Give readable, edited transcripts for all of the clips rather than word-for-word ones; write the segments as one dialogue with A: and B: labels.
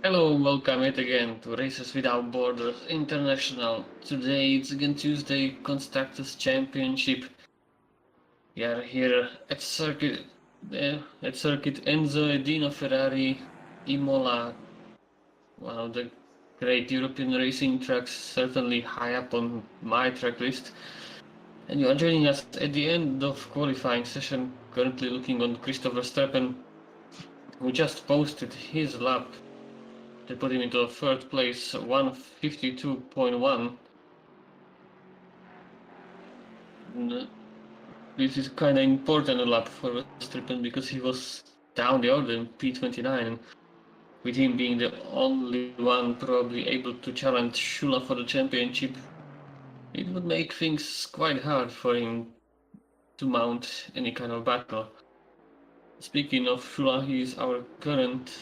A: Hello, welcome yet again to Races Without Borders International. Today it's again Tuesday, Constructors Championship. We are here at circuit Enzo Edino Ferrari Imola, one of the great European racing tracks, certainly high up on my track list. And you are joining us at the end of qualifying session, currently looking on Christopher Verstappen, who just posted his lap. They put him into third place, 152.1. This is kind of important lap for Verstappen because he was down the order in P29, with him being the only one probably able to challenge Shula for the championship. It would make things quite hard for him to mount any kind of battle. Speaking of Shula, he is our current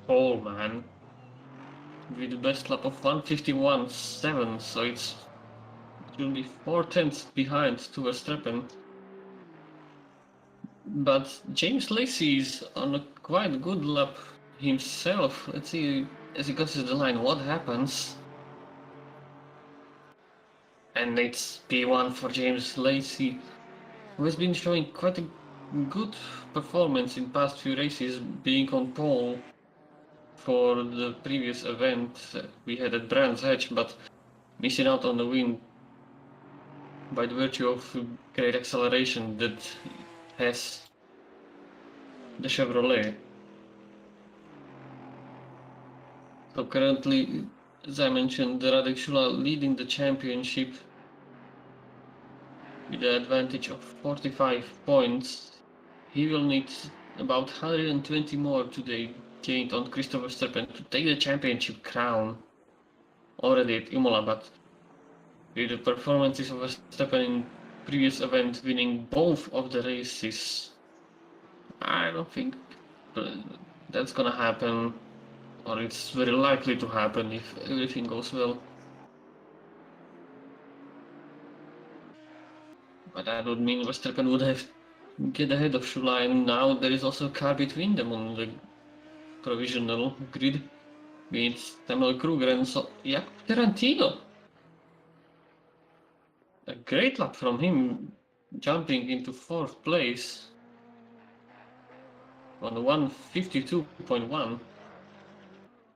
A: pole man with the best lap of 151.7, so it will be 4 tenths behind to Verstappen. But James Lacey is on a quite good lap himself. Let's see as he crosses the line what happens. And it's P1 for James Lacey, who has been showing quite a good performance in past few races, being on pole for the previous event we had at Brands Hatch, but missing out on the win by the virtue of great acceleration that has the Chevrolet. So currently, as I mentioned, Radek Shula leading the championship with the advantage of 45 points. He will need about 120 more today gained on Christopher Verstappen to take the championship crown already at Imola, but with the performances of Verstappen in previous event winning both of the races, I don't think that's gonna happen, or it's very likely to happen if everything goes well. But that would mean Verstappen would have get ahead of Shula, and now there is also a car between them on the provisional grid with Samuel Kruger and Jakob Tarantino. A great lap from him, jumping into 4th place on 152.1.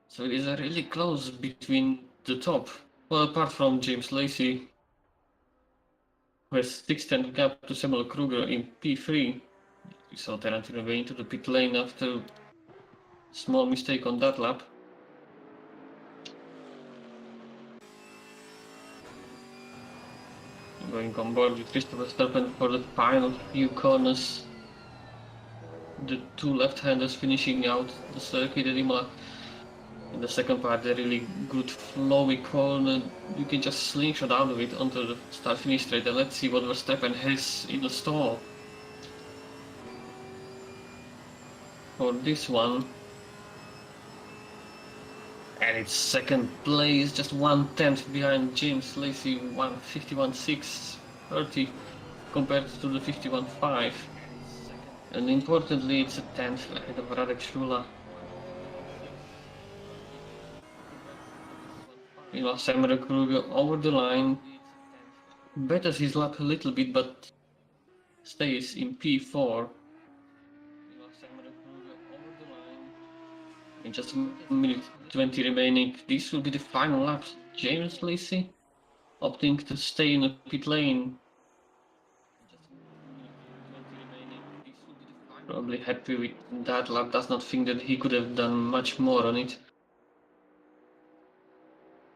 A: So it is a really close between the top. Well, apart from James Lacey, who has 6-10 gap to Samuel Kruger in P3. We saw Tarantino going into the pit lane after a small mistake on that lap. Going on board with Christopher Verstappen for the final few corners. The two left-handers finishing out the circuit at Imola. In the second part, a really good flowy corner. You can just slingshot out of it onto the start-finish straight, and let's see what Verstappen has in the store for this one. And it's second place, just 1/10 behind James Lacey, 151.630 compared to the 51.5. And importantly, it's a 10th ahead of Radek Shula. Meanwhile, Samuel Kruger over the line, betters his lap a little bit, but stays in P4. In just a minute 20 remaining, this will be the final lap. James Lacey opting to stay in the pit lane. Probably happy with that lap, does not think that he could have done much more on it.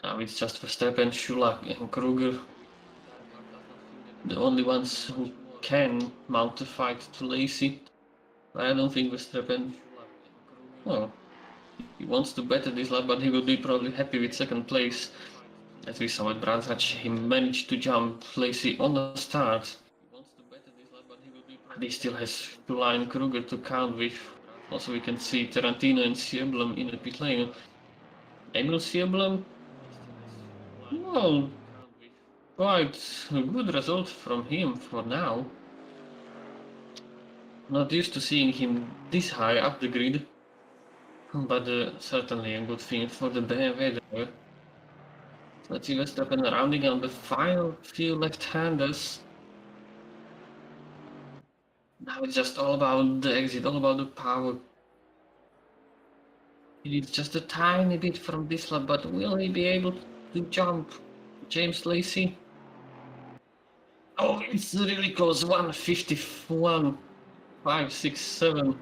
A: Now it's just Verstappen, Shula and Kruger, the only ones who can mount the fight to Lacey. But I don't think Verstappen, well, he wants to better this lap, but he will be probably happy with second place. As we saw at Brands Hatch, he managed to jump Lacey on the start. But he still has Shula and Kruger to count with. Also we can see Tarantino and Sieblum in the pit lane. Emil Sieblum, well, quite a good result from him for now. Not used to seeing him this high up the grid. but certainly a good thing for the BMW driver. Let's see Verstappen rounding on the final few left-handers. Now it's just all about the exit, all about the power. He needs just a tiny bit from this lap, but will he be able to jump? James Lacey? Oh, it's really close. 151, 5, 6, 7.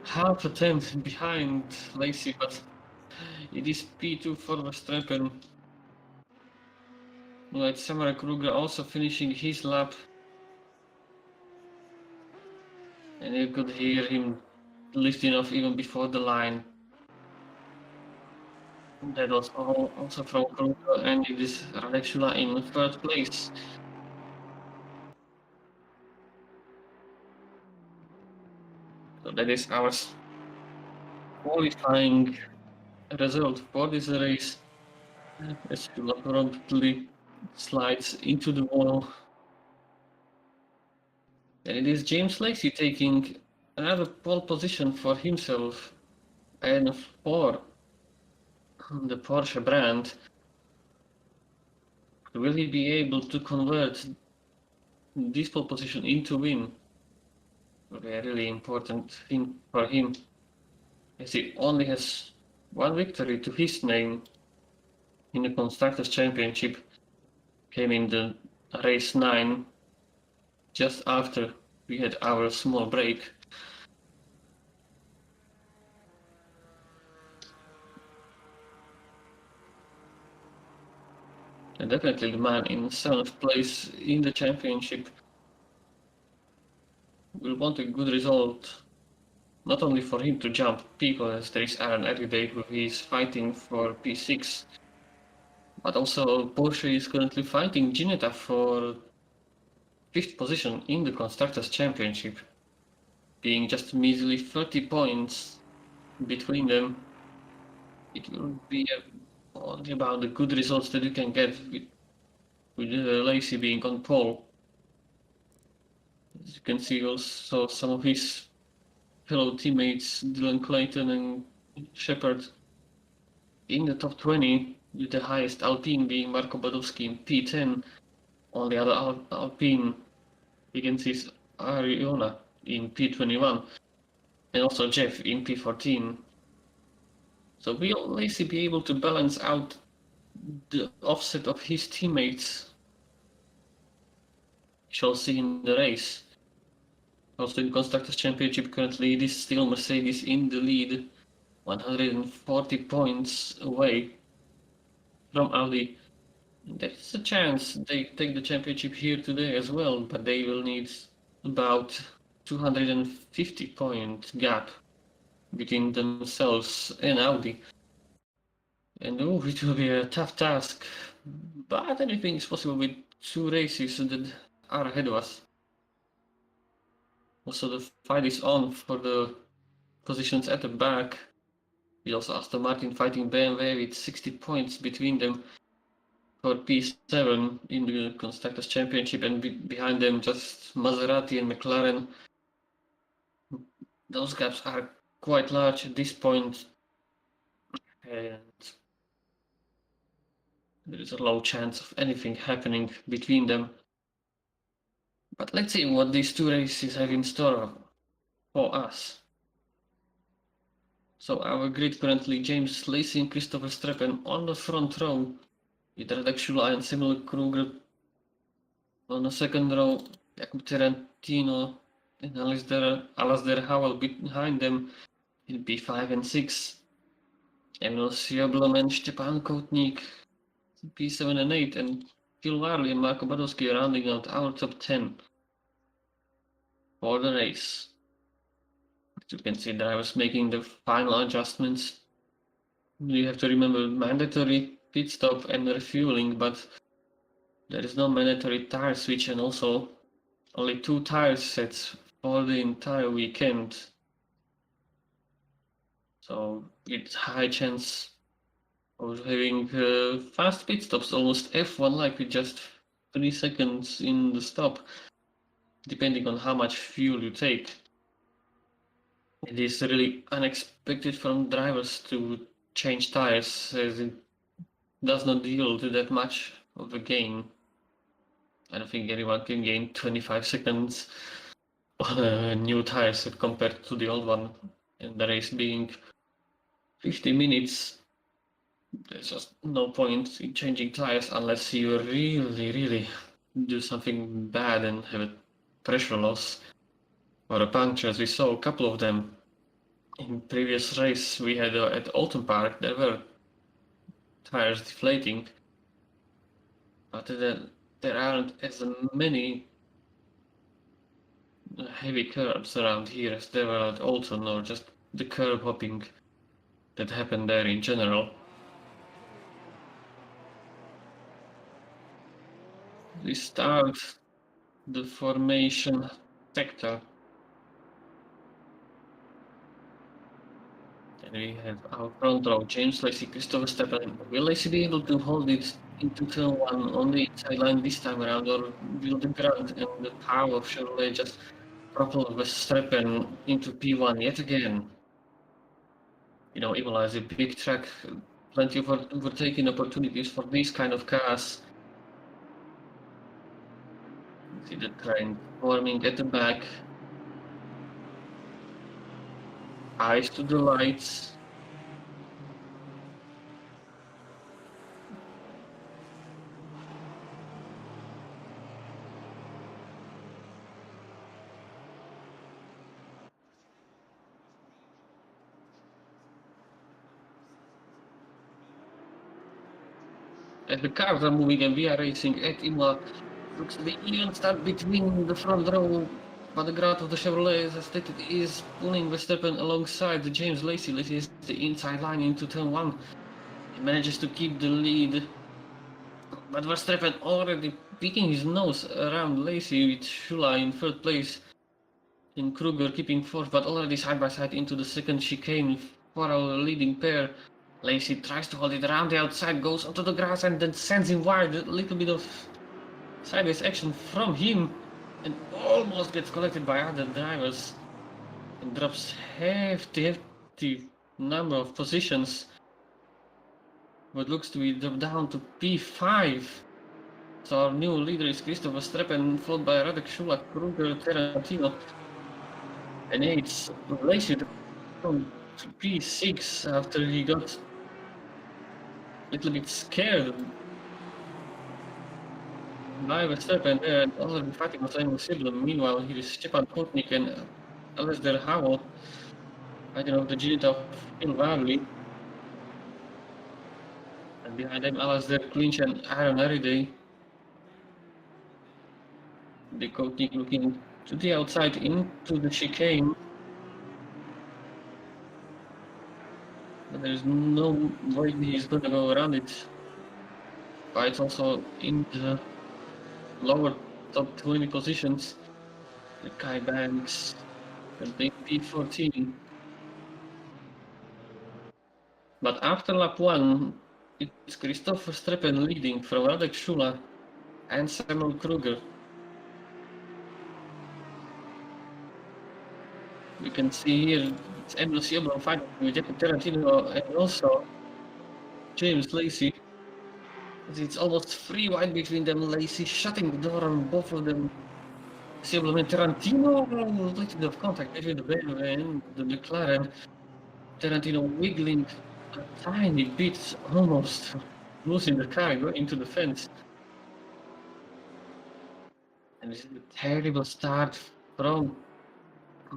A: Half a tenth behind Lacey, but it is P2 for Verstappen. Right, Samara Kruger also finishing his lap. And you could hear him lifting off even before the line. That was all also from Kruger, and it is Radek Šula in third place. So that is our qualifying result for this race. As Šula promptly slides into the wall. And it is James Lacey taking another pole position for himself and for the Porsche brand. Will he be able to convert this pole position into win? A really important thing for him, as he only has one victory to his name in the Constructors Championship. Came in the race 9 just after we had our small break. And definitely the man in 7th place in the championship will want a good result, not only for him to jump people as there is Aaron Everyday who is fighting for P6, but also Porsche is currently fighting Ginetta for 5th position in the Constructors Championship, being just measly 30 points between them. It will be only about the good results that you can get with Lacey being on pole. As you can see also some of his fellow teammates, Dylan Clayton and Shepard, in the top 20, with the highest Alpine being Marco Badowski in P10. On the other Alpine, you can see Ariona in P21, and also Jeff in P14. So will Lacey be able to balance out the offset of his teammates? Shall see in the race. Also in Constructors Championship currently it is still Mercedes in the lead, 140 points away from Audi. There is a chance they take the championship here today as well, but they will need about 250 point gap between themselves and Audi. And it will be a tough task, but anything is possible with 2 races that are ahead of us. Also the fight is on for the positions at the back. We also Aston Martin fighting BMW with 60 points between them for P7 in the Constructors Championship, and behind them just Maserati and McLaren. Those gaps are quite large at this point, and there is a low chance of anything happening between them. But let's see what these 2 races have in store for us. So our grid currently James Lacey and Christopher Streppen on the front row, with Radek Šula and Samuel Kruger on the second row, Jakub Tarantino and Alasdair Howell behind them in P5 and 6. Emil Sjoblom and Stepan Koutnik P7 and 8, and Phil Warley and Marco Badowski rounding out our top 10 for the race. As you can see, drivers making the final adjustments. You have to remember mandatory pit stop and refueling, but there is no mandatory tire switch, and also only 2 tire sets for the entire weekend. So it's high chance of having fast pit stops, almost F1-like, with just 3 seconds in the stop, depending on how much fuel you take. It is really unexpected from drivers to change tires, as it does not yield that much of a gain. I don't think anyone can gain 25 seconds on new tires compared to the old one, and the race being 50 minutes. There's just no point in changing tires unless you really do something bad and have a pressure loss or a puncture, as we saw a couple of them in previous race we had at Alton Park. There were tires deflating, but there aren't as many heavy curbs around here as there were at Alton, or just the curb hopping that happened there in general. We start the formation sector. And we have our front row, James Lacey, Christopher Steppen. Will Lacey be able to hold it into turn one on the inside line this time around, or will the ground and the power of Chevrolet just propel Verstappen into P1 yet again? You know, Imola is a big track, plenty of overtaking opportunities for these kind of cars. See the train forming at the back. Eyes to the lights. As the cars are moving and we are racing at Imola, looks to be even start between the front row, but the ground of the Chevrolet, as I stated, is pulling Verstappen alongside the James Lacey. Lacey is the inside line into turn one. He manages to keep the lead, but Verstappen already picking his nose around Lacey, with Shula in third place and Kruger keeping fourth, but already side by side into the second chicane for our leading pair. Lacey tries to hold it around the outside, goes onto the grass and then sends him wide. A little bit of sideways action from him and almost gets collected by other drivers and drops hefty number of positions. What looks to be dropped down to P5. So our new leader is Christopher Steppen, followed by Radek Shula, Kruger, Tarantino, and it's Lacey from P6 after he got a little bit scared by Verstappen there and already fighting with Simon Siblem. Meanwhile, here is Stepan Kotnik and Alasdair Howell fighting off the unit of Phil Varley. And behind them, Alasdair Clinch and Aaron Arriday. The Kotnik looking to the outside into the chicane. But there's no way he's gonna go around it. But it's also in the lower top 20 positions. The Kai Banks and the P14. But after lap 1, it's Christopher Steppen leading from Radek Shula and Samuel Kruger. You can see here it's Emil Siobhan fighting with Jacob Tarantino and also James Lacey. It's almost 3 wide between them. Lacey shutting the door on both of them. Siobhan and Tarantino, a little bit of contact between the BMW and the McLaren. Tarantino wiggling a tiny bit, almost losing the car, going into the fence. And this is a terrible start from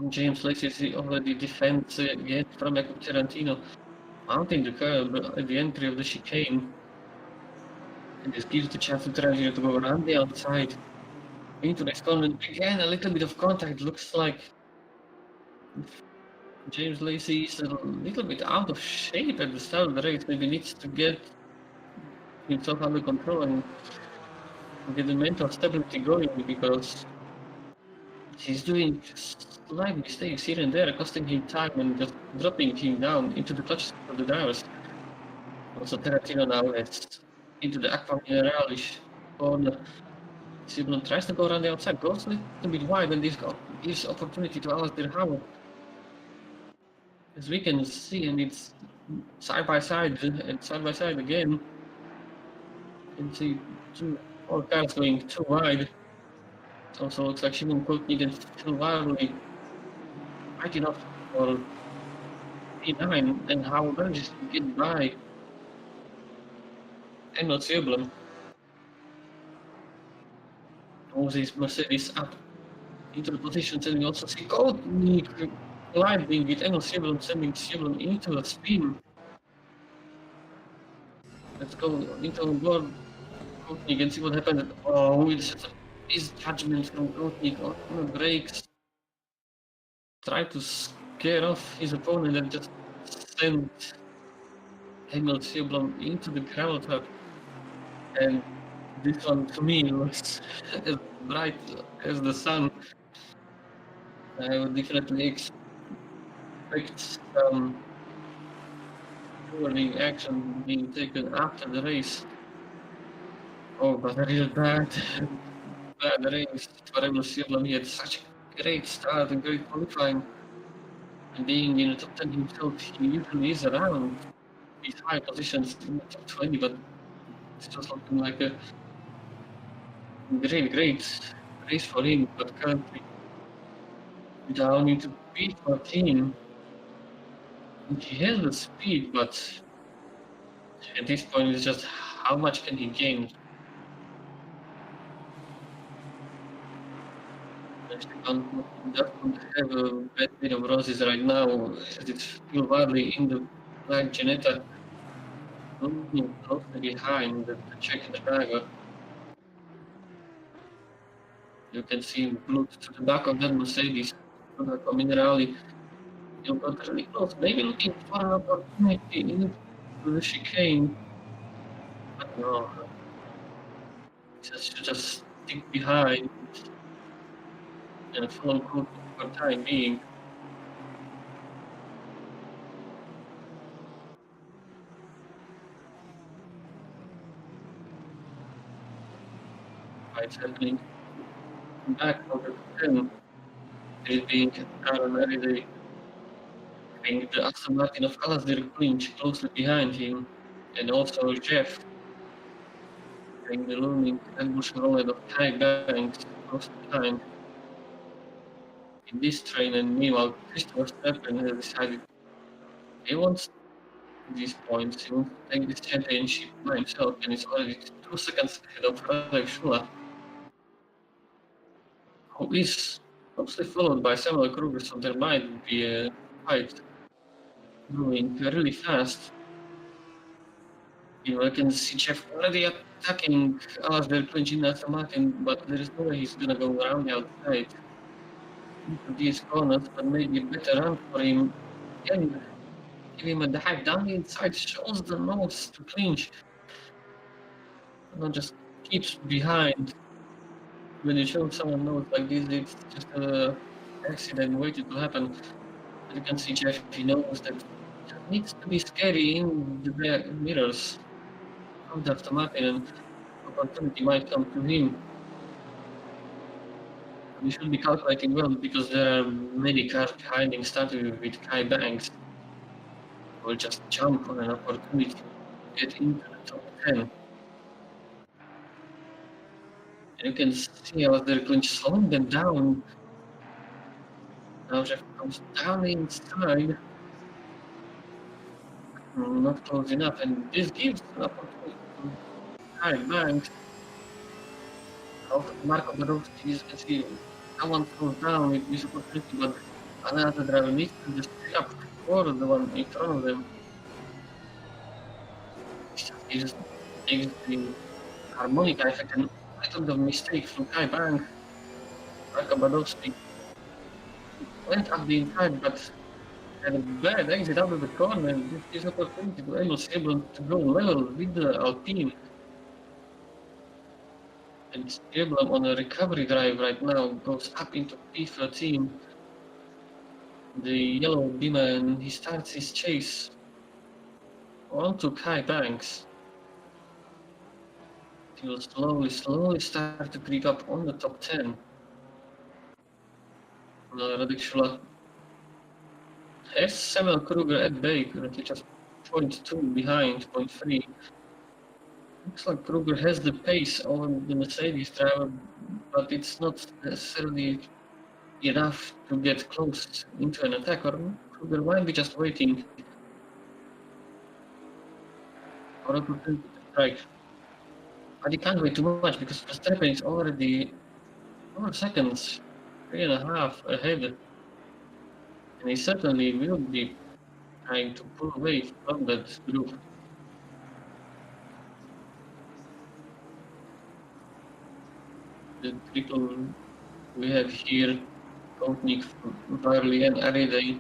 A: James Lacey. He already defends again from Tarantino, mounting the curb at the entry of the chicane. And this gives the chance to Tarantino to go around the outside into the corner. Again, a little bit of contact. Looks like James Lacey is a little bit out of shape at the start of the race. Maybe needs to get himself under control and get the mental stability going, because he's doing slight mistakes here and there, costing him time and just dropping him down into the clutches of the drivers. Also, Tarantino now heads into the Aqua Mineralish corner. Siblon tries to go around the outside, goes a little bit wide, and this gives opportunity to Alasdair Howell. As we can see, and it's side by side and side by side again. You can see all cars going too wide. It also looks like Shimon Courtney and Phil Wiley fighting off for P9 and how manages to get by Emil Sjöblom. Moves his Mercedes up into the positions, and we also see Courtney colliding with Emil Sjöblom, sending Sjöblom into a spin. Let's go into board. Courtney, you can see what happened. Oh, it's just a misjudgment from Courtney on the brakes. Tried to scare off his opponent and just sent Emil Sjöblom into the gravel trap. And this one to me looks as bright as the sun. I would definitely expect some warning action being taken after the race. Oh, but a real bad race for Emil Sjöblom. He had such a great start and great qualifying. And being in the top 10 himself, he usually is around these high positions in the top 20, but it's just looking like a great race for him. But currently down into P14. He has the speed, but at this point it's just how much can he gain? Doesn't have a bad bit of roses right now, as it's still wildly in the black Janetta, looking closely behind the Czech driver. You can see glued to the back of that Mercedes, Minerali. You got really close, maybe looking for an opportunity into the chicane, but no, just stick behind and follow Cook for the time being. It's happening back over 10. It is being Aaron Ariday, having the Aston Martin of Alasdair clinch closely behind him, and also Jeff, having the looming ambush rollhead of Kai Banks close behind. In this train, and meanwhile, Christopher Stephen has decided he wants these points, he wants to take this championship by himself, and is already 2 seconds ahead of Radek Schula, who is closely followed by Samuel Kruger, so there might be a fight moving really fast. You can see Jeff already attacking Alasdair clinch in Aston Martin, but there is no way he's gonna go around the outside into these corners, but maybe a better run for him. And give him a dive down the inside, shows the nose to clinch. Not just keeps behind. When you show someone nose like this, it's just an accident waiting to happen. As you can see, Jeff, he knows that it needs to be scary in the mirrors of the Aston Martin, and opportunity might come to him. We should be calculating well, because there are many cars behind him, starting with Kai Banks. Will just jump on an opportunity to get into the top 10. And you can see Alasdair clinch slowing them down. Now Jeff comes down the inside. Not close enough, and this gives an opportunity to Kai Banks. Marco Barowski, you can see someone goes down with this opportunity, but another driver needs to just pick up for the one in front of them. He just takes the harmonica effect, and a little bit of mistake from Kai Banks. Marco Barowski went up the inside, but had a bad exit out of the corner, and this gives opportunity to Emil Sjöblom to go level with the Alpine. And Sjöblom on a recovery drive right now goes up into P13. The yellow Beamer, and he starts his chase onto Kai Banks. He will slowly start to creep up on the top 10. Radek Schula has Samuel Kruger at bay, currently just 0.2 behind, 0.3. Looks like Kruger has the pace over the Mercedes driver, but it's not necessarily enough to get close into an attack, or Kruger might be just waiting for an opportunity to strike. But he can't wait too much because Verstappen is already 4 seconds, 3.5 ahead, and he certainly will be trying to pull away from that group. The triple we have here, Koenig, Varley, and Arriday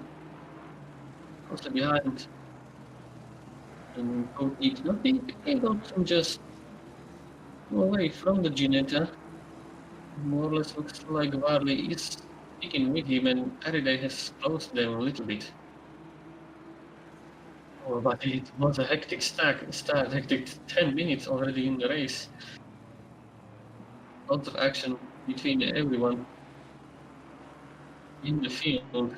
A: also behind. And Koenig not being able to just go away from the Ginetta. More or less looks like Varley is sticking with him, and Arriday has closed them a little bit. Oh, but it was a hectic start, hectic 10 minutes already in the race. Lots of action between everyone in the field.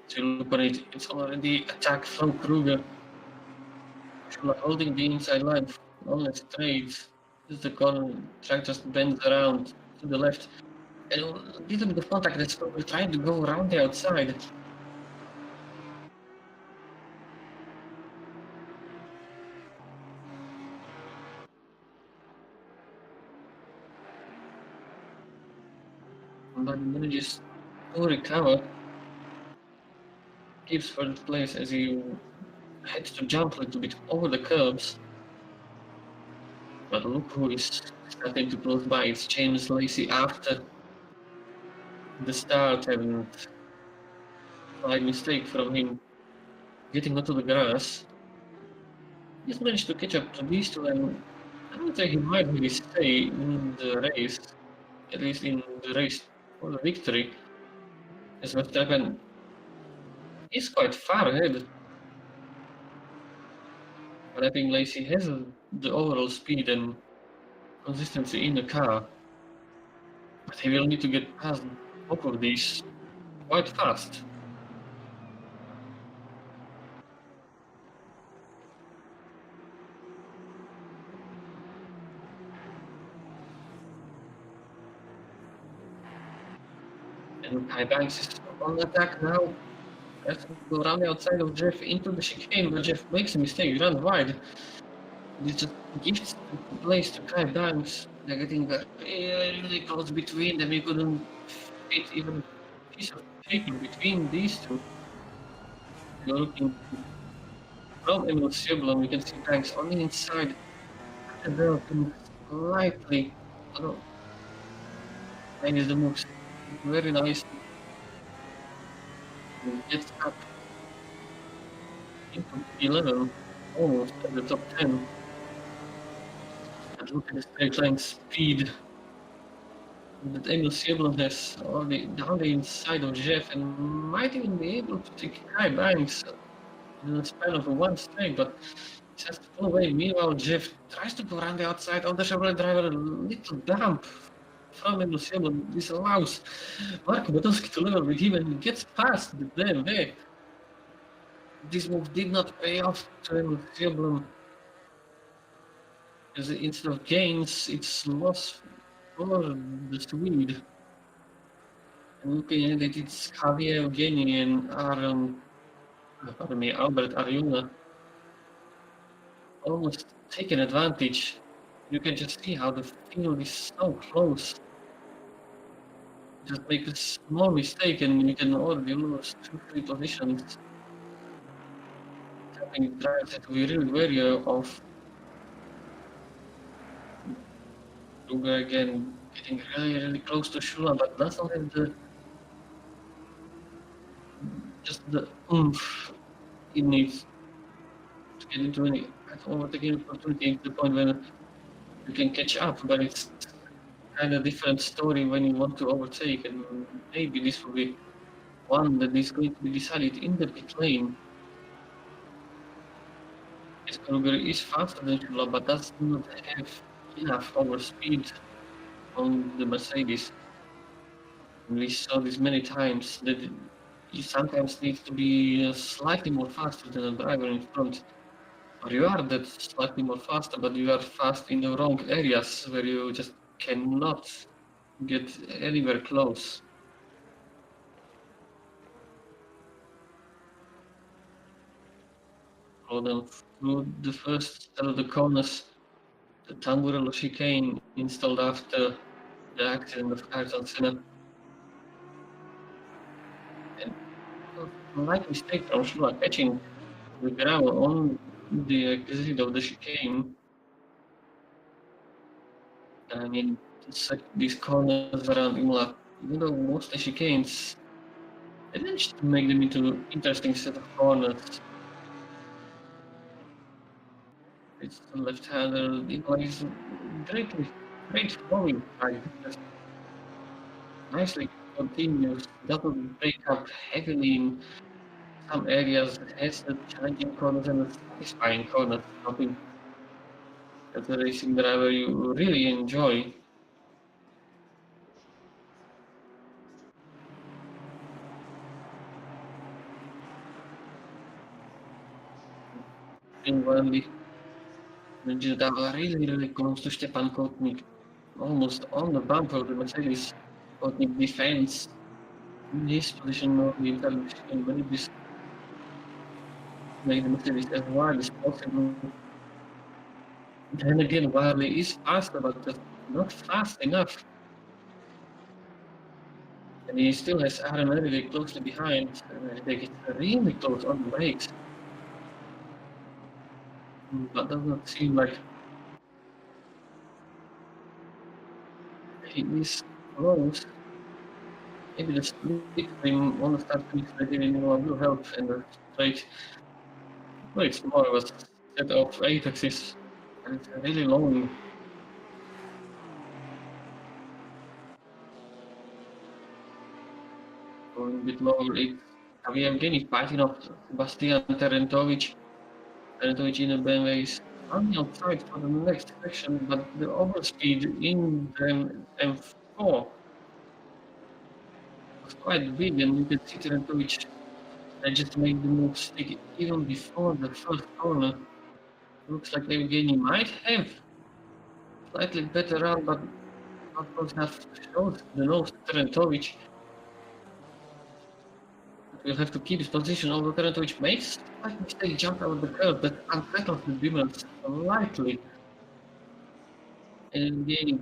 A: To look at it, it's already attack from Kruger. Holding the inside line only straight. As the track just bends around to the left. And a little bit of contact that's probably trying to go around the outside. But manages to recover. Keeps first place as he had to jump a little bit over the curbs. But look who is starting to close by. It's James Lacey after the start, and slight mistake from him getting onto the grass. He's managed to catch up to these two, and I would say he might really stay in the race, at least in the race for the victory, as Verstappen is quite far ahead. But I think Lacey has the overall speed and consistency in the car, but he will need to get past both of these quite fast. And Kai Banks is on attack now. Has to go around the outside of Jeff into the chicane, but Jeff makes a mistake, runs wide. This just gives the place to Kai Banks. They're getting really close between them. You couldn't fit even a piece of paper between these two. You're looking from Emil Sjöblom, you can see Banks on the inside. Developing slightly. Maybe the moves very nice. Gets up into 11, almost at the top 10. And look at the straight line speed that Emil Sjöblom has already down the inside of Jeff, and might even be able to take Kai Banks in the span of one straight, but he has to pull away. Meanwhile, Jeff tries to go around the outside of the Chevrolet driver, a little dump from Emil Sjöblom. This allows Marco Badowski to level with him, and he gets past the BMW. This move did not pay off to Emil Sjöblom, as instead of gains, it's loss for the Swede. And looking at it, it's Javier Eugeni and Albert Arjona almost taking advantage. You can just see how the field is so close. Just make a small mistake and you can already lose 2-3 positions. I think drivers have to be really wary of. Luger again getting really close to Shula, but doesn't have the oomph he needs to get into any overtaking opportunity to the point where you can catch up, but it's kind of different story when you want to overtake, and maybe this will be one that is going to be decided in the pit lane. Kruger is faster than Shula, but does not have enough over speed on the Mercedes. We saw this many times that you sometimes need to be slightly more faster than a driver in front. Or you are that slightly more faster, but you are fast in the wrong areas where you just cannot get anywhere close. Follow them through the first set of the corners. The Tamburello chicane installed after the accident of Ayrton Senna. And a slight mistake from Schumacher catching the gravel on the exit of the chicane. I mean, these corners around Imola, even though mostly chicanes, they managed to make them into interesting set of corners. It's the left-hander, Imola is great flowing bike. Just nicely continues, doesn't break up heavily in some areas. It has the challenging corners and the satisfying corners, something as a racing driver you really enjoy. Meanwhile, Dava really close to Stepan Kotnik, almost on the bumper of the Mercedes. Kotnik defends in his position of the intermission, but it just made the Mercedes as wide as possible. Then again, Warley is faster, but just not fast enough. And he still has Aaron really closely behind. They get really close on the brakes. But doesn't seem like he is close. Maybe the split frame on the start finish will help in the straight. Well, it's more of a set of apexes, and it's really long. Going a bit lower, it's Evgeny fighting off Sebastian Terentovic. Terentovic in the BMW is only outside for the next section, but the overspeed in the M4 was quite big, and you can see Terentovic just made the move stick even before the first corner. Looks like Evgeny might have slightly better run, but not close enough to show the nose to Terentovic. We'll have to keep his position, although Terentovic makes a slight mistake jump out of the curve that unsettles the demons slightly. And Evgeny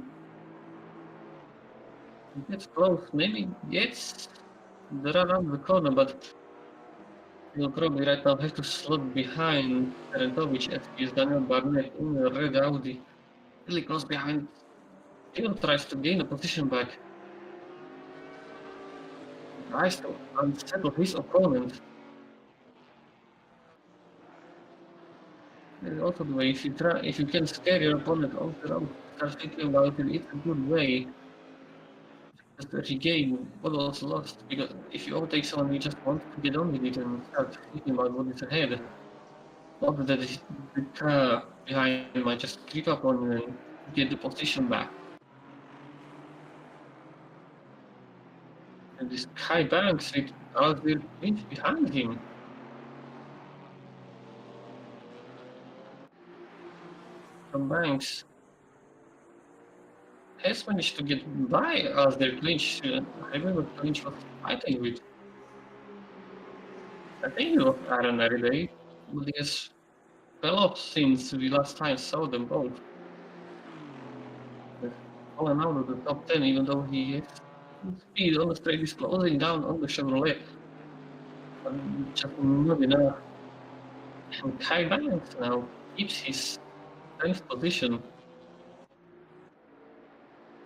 A: gets close, maybe gets the run out of the corner, but he'll probably right now have to slot behind Terentovic as he is Daniel Barnett in the red Audi. Really close behind. Still tries to gain the position back. Tries to unsettle his opponent. And also the way if you can scare your opponent off the road, start thinking about it, it's a good way just to regain what was lost. Because if you overtake someone, you just want to get on with it and start thinking about what is ahead. Not that the car behind might just creep up on you and get the position back. And this Kai Banks with Alsville Finch behind him. From Banks has managed to get by Alsville Clinch. I remember Clinch was fighting with. I think it was Aaron Arriday, but he has fell off since we last time saw them both. Fallen out of the top 10, even though he has speed on the straight is closing down on the Chevrolet. But just not enough. And Kai Banks now keeps his 10th position.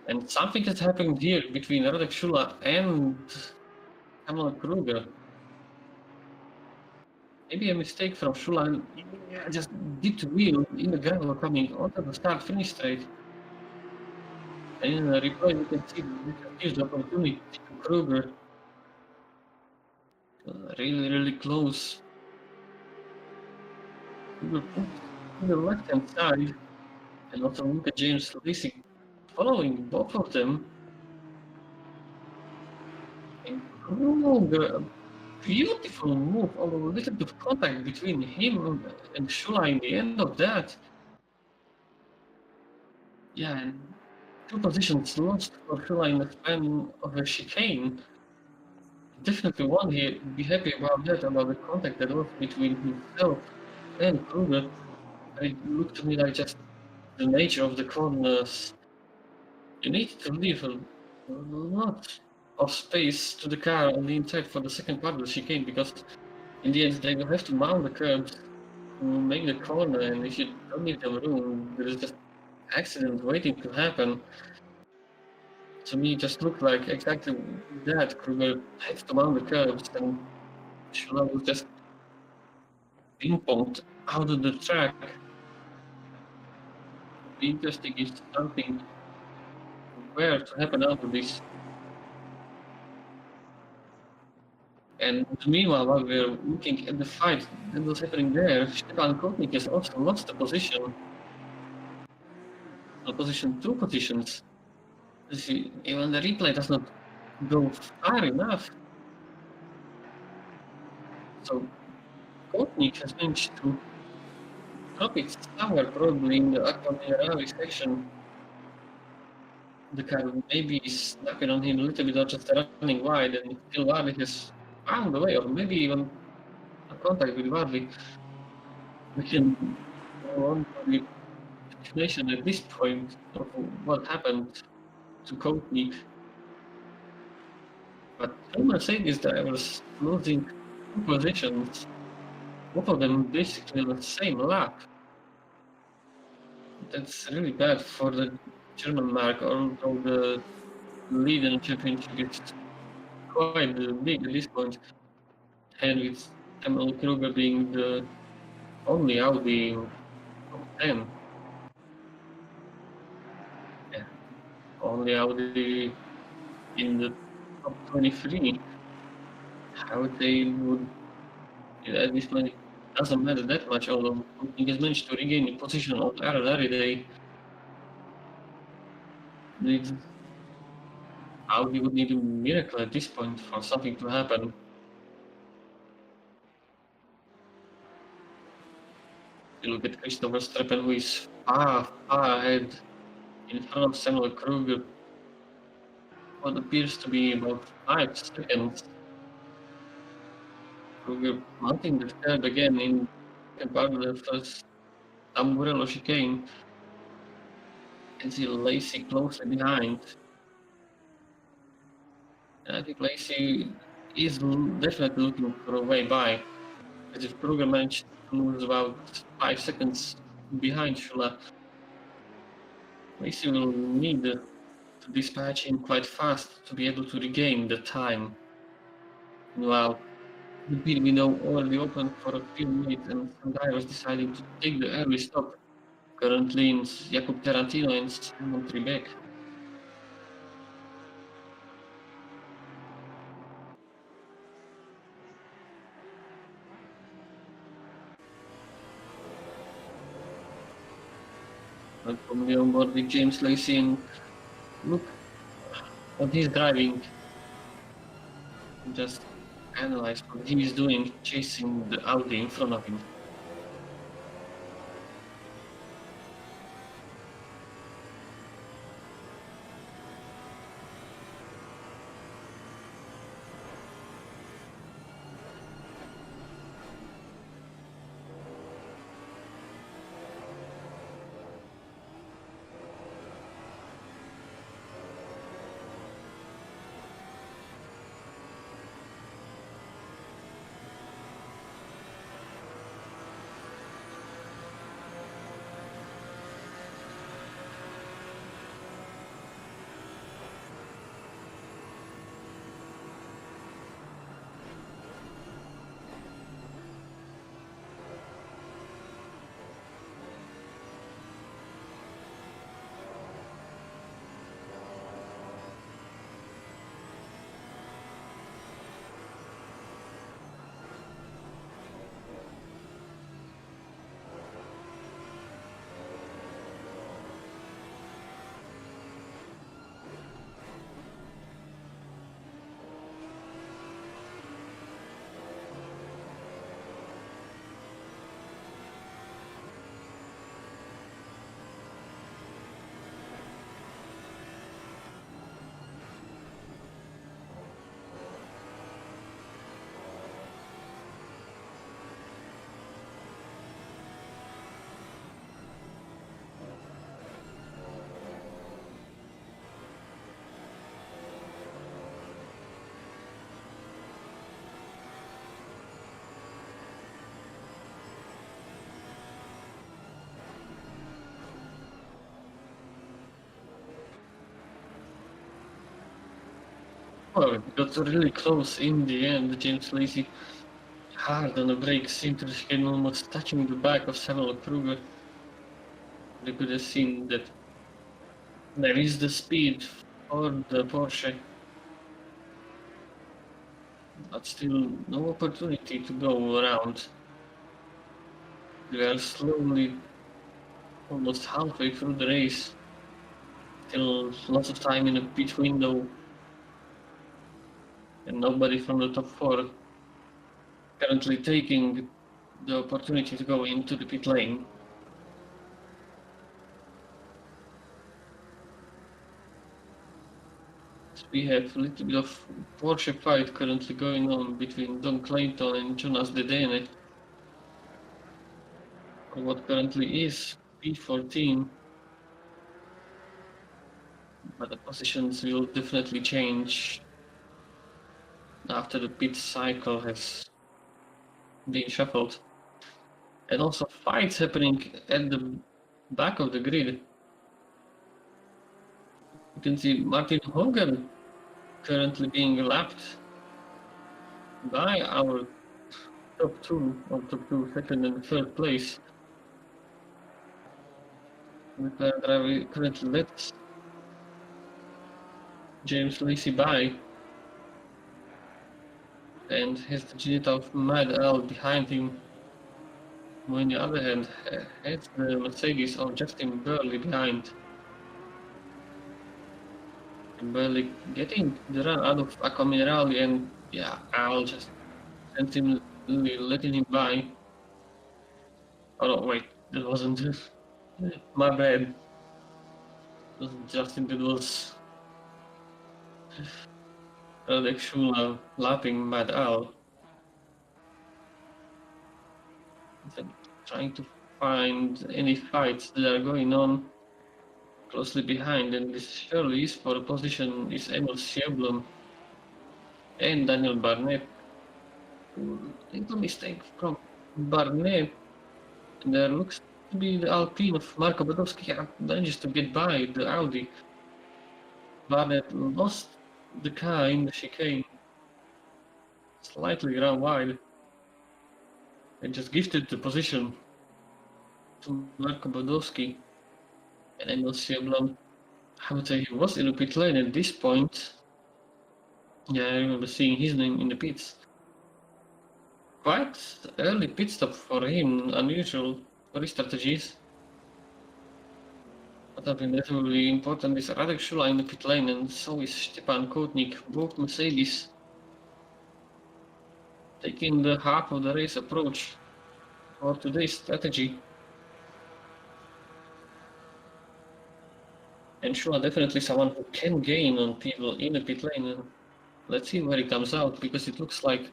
A: And something has happened here between Radek Shula and Kamal Kruger. Maybe a mistake from Shula. Just dipped wheel in the gravel coming onto the start-finish straight. And in the replay, you can see the opportunity to Kruger. Really close. Kruger put to the left-hand side. And also look at James Lacey following both of them. And Kruger, beautiful move, a little bit of contact between him and Shula in the end of that. Yeah, and two positions lost for Shula in the span of a chicane. Definitely one he'd be happy about that, about the contact that was between himself and Kruger. It looked to me like just the nature of the corners. You need to leave a lot of space to the car on the inside for the second part of the chicane because in the end they will have to mount the curbs to make the corner, and if you don't give them room, there is just accident waiting to happen. To me, it just looked like exactly that. Kruger had to mount the curbs, and Shula was just ping-ponged out of the track. The interesting is something where to happen out of this. And meanwhile, while we're looking at the fight that was happening there, Stefan Kotnik has also lost the position. Two positions. You see, even the replay does not go far enough. So Kotnik has managed to drop it somewhere, probably in the Aqua Minerale section. The car maybe is snapping on him a little bit, or just running wide, and still Varley has found a way, or maybe even a contact with Varley. We can go on to the explanation at this point of what happened to Kotnik. But two Mercedes drivers losing two positions, both of them basically on the same lap. That's really bad for the German mark, although the lead in the championship is quite big at this point. And with Emil Kruger being the only Audi in top 10. Yeah, only Audi in the top 23. I would say would at this point it doesn't matter that much, although he has managed to regain the position on RWB. Audi would need a miracle at this point for something to happen. You look at Christopher Streppen, who is far ahead in front of Samuel Kruger. What appears to be about 5 seconds. Kruger mounting the curb again in the part of the first Tamburello chicane. And see Lacey closely behind. And I think Lacey is definitely looking for a way by. Because if Kruger managed to lose about 5 seconds behind Shula, Lacey will need to dispatch him quite fast to be able to regain the time. Meanwhile, the pit window already open for a few minutes, and some drivers deciding to take the early stop. Currently in Jakub Tarantino and Simon Trebek. Welcome on board with James Lacey, and look what he's driving. Just analyze what he's doing, chasing the Audi in front of him. Well, it got really close in the end. James Lacey hard on the brakes into the chicane, almost touching the back of Samuel Kruger. They could have seen that there is the speed for the Porsche, but still no opportunity to go around. We are slowly, almost halfway through the race. Still lots of time in the pit window, and nobody from the top four currently taking the opportunity to go into the pit lane. We have a little bit of Porsche fight currently going on between Don Clayton and Jonas Dedene. What currently is P14, but the positions will definitely change after the pit cycle has been shuffled. And also fights happening at the back of the grid. You can see Martin Hogan currently being lapped by our top two, second and third place. McLaren driver currently lets James Lacey by and has the unit of Mad Al behind him. On the other hand, has the Mercedes of Justin Burley behind. Burley getting the run out of Acqua Minerale, and yeah, Al just sent letting him by. Oh no, wait, that wasn't my bad. It wasn't Justin, that was Radek Shula lapping Mad Al. Trying to find any fights that are going on closely behind, and this surely is for a position is Emil Sjöblom and Daniel Barnett. Little mistake from Barnett. There looks to be the Alpine of Marco Badowski manages to get by the Audi. Barnett lost the car in the chicane, slightly around wide, and just gifted the position to Marco Badowski. And Emil Sjöblom, I would say he was in the pit lane at this point. Yeah, I remember seeing his name in the pits. Quite early pit stop for him, unusual for his strategies. What has been definitely important is Radek Shula in the pit lane, and so is Stepan Kotnik, both Mercedes, taking the half of the race approach for today's strategy. And Shula definitely someone who can gain on people in the pit lane. And let's see where he comes out, because it looks like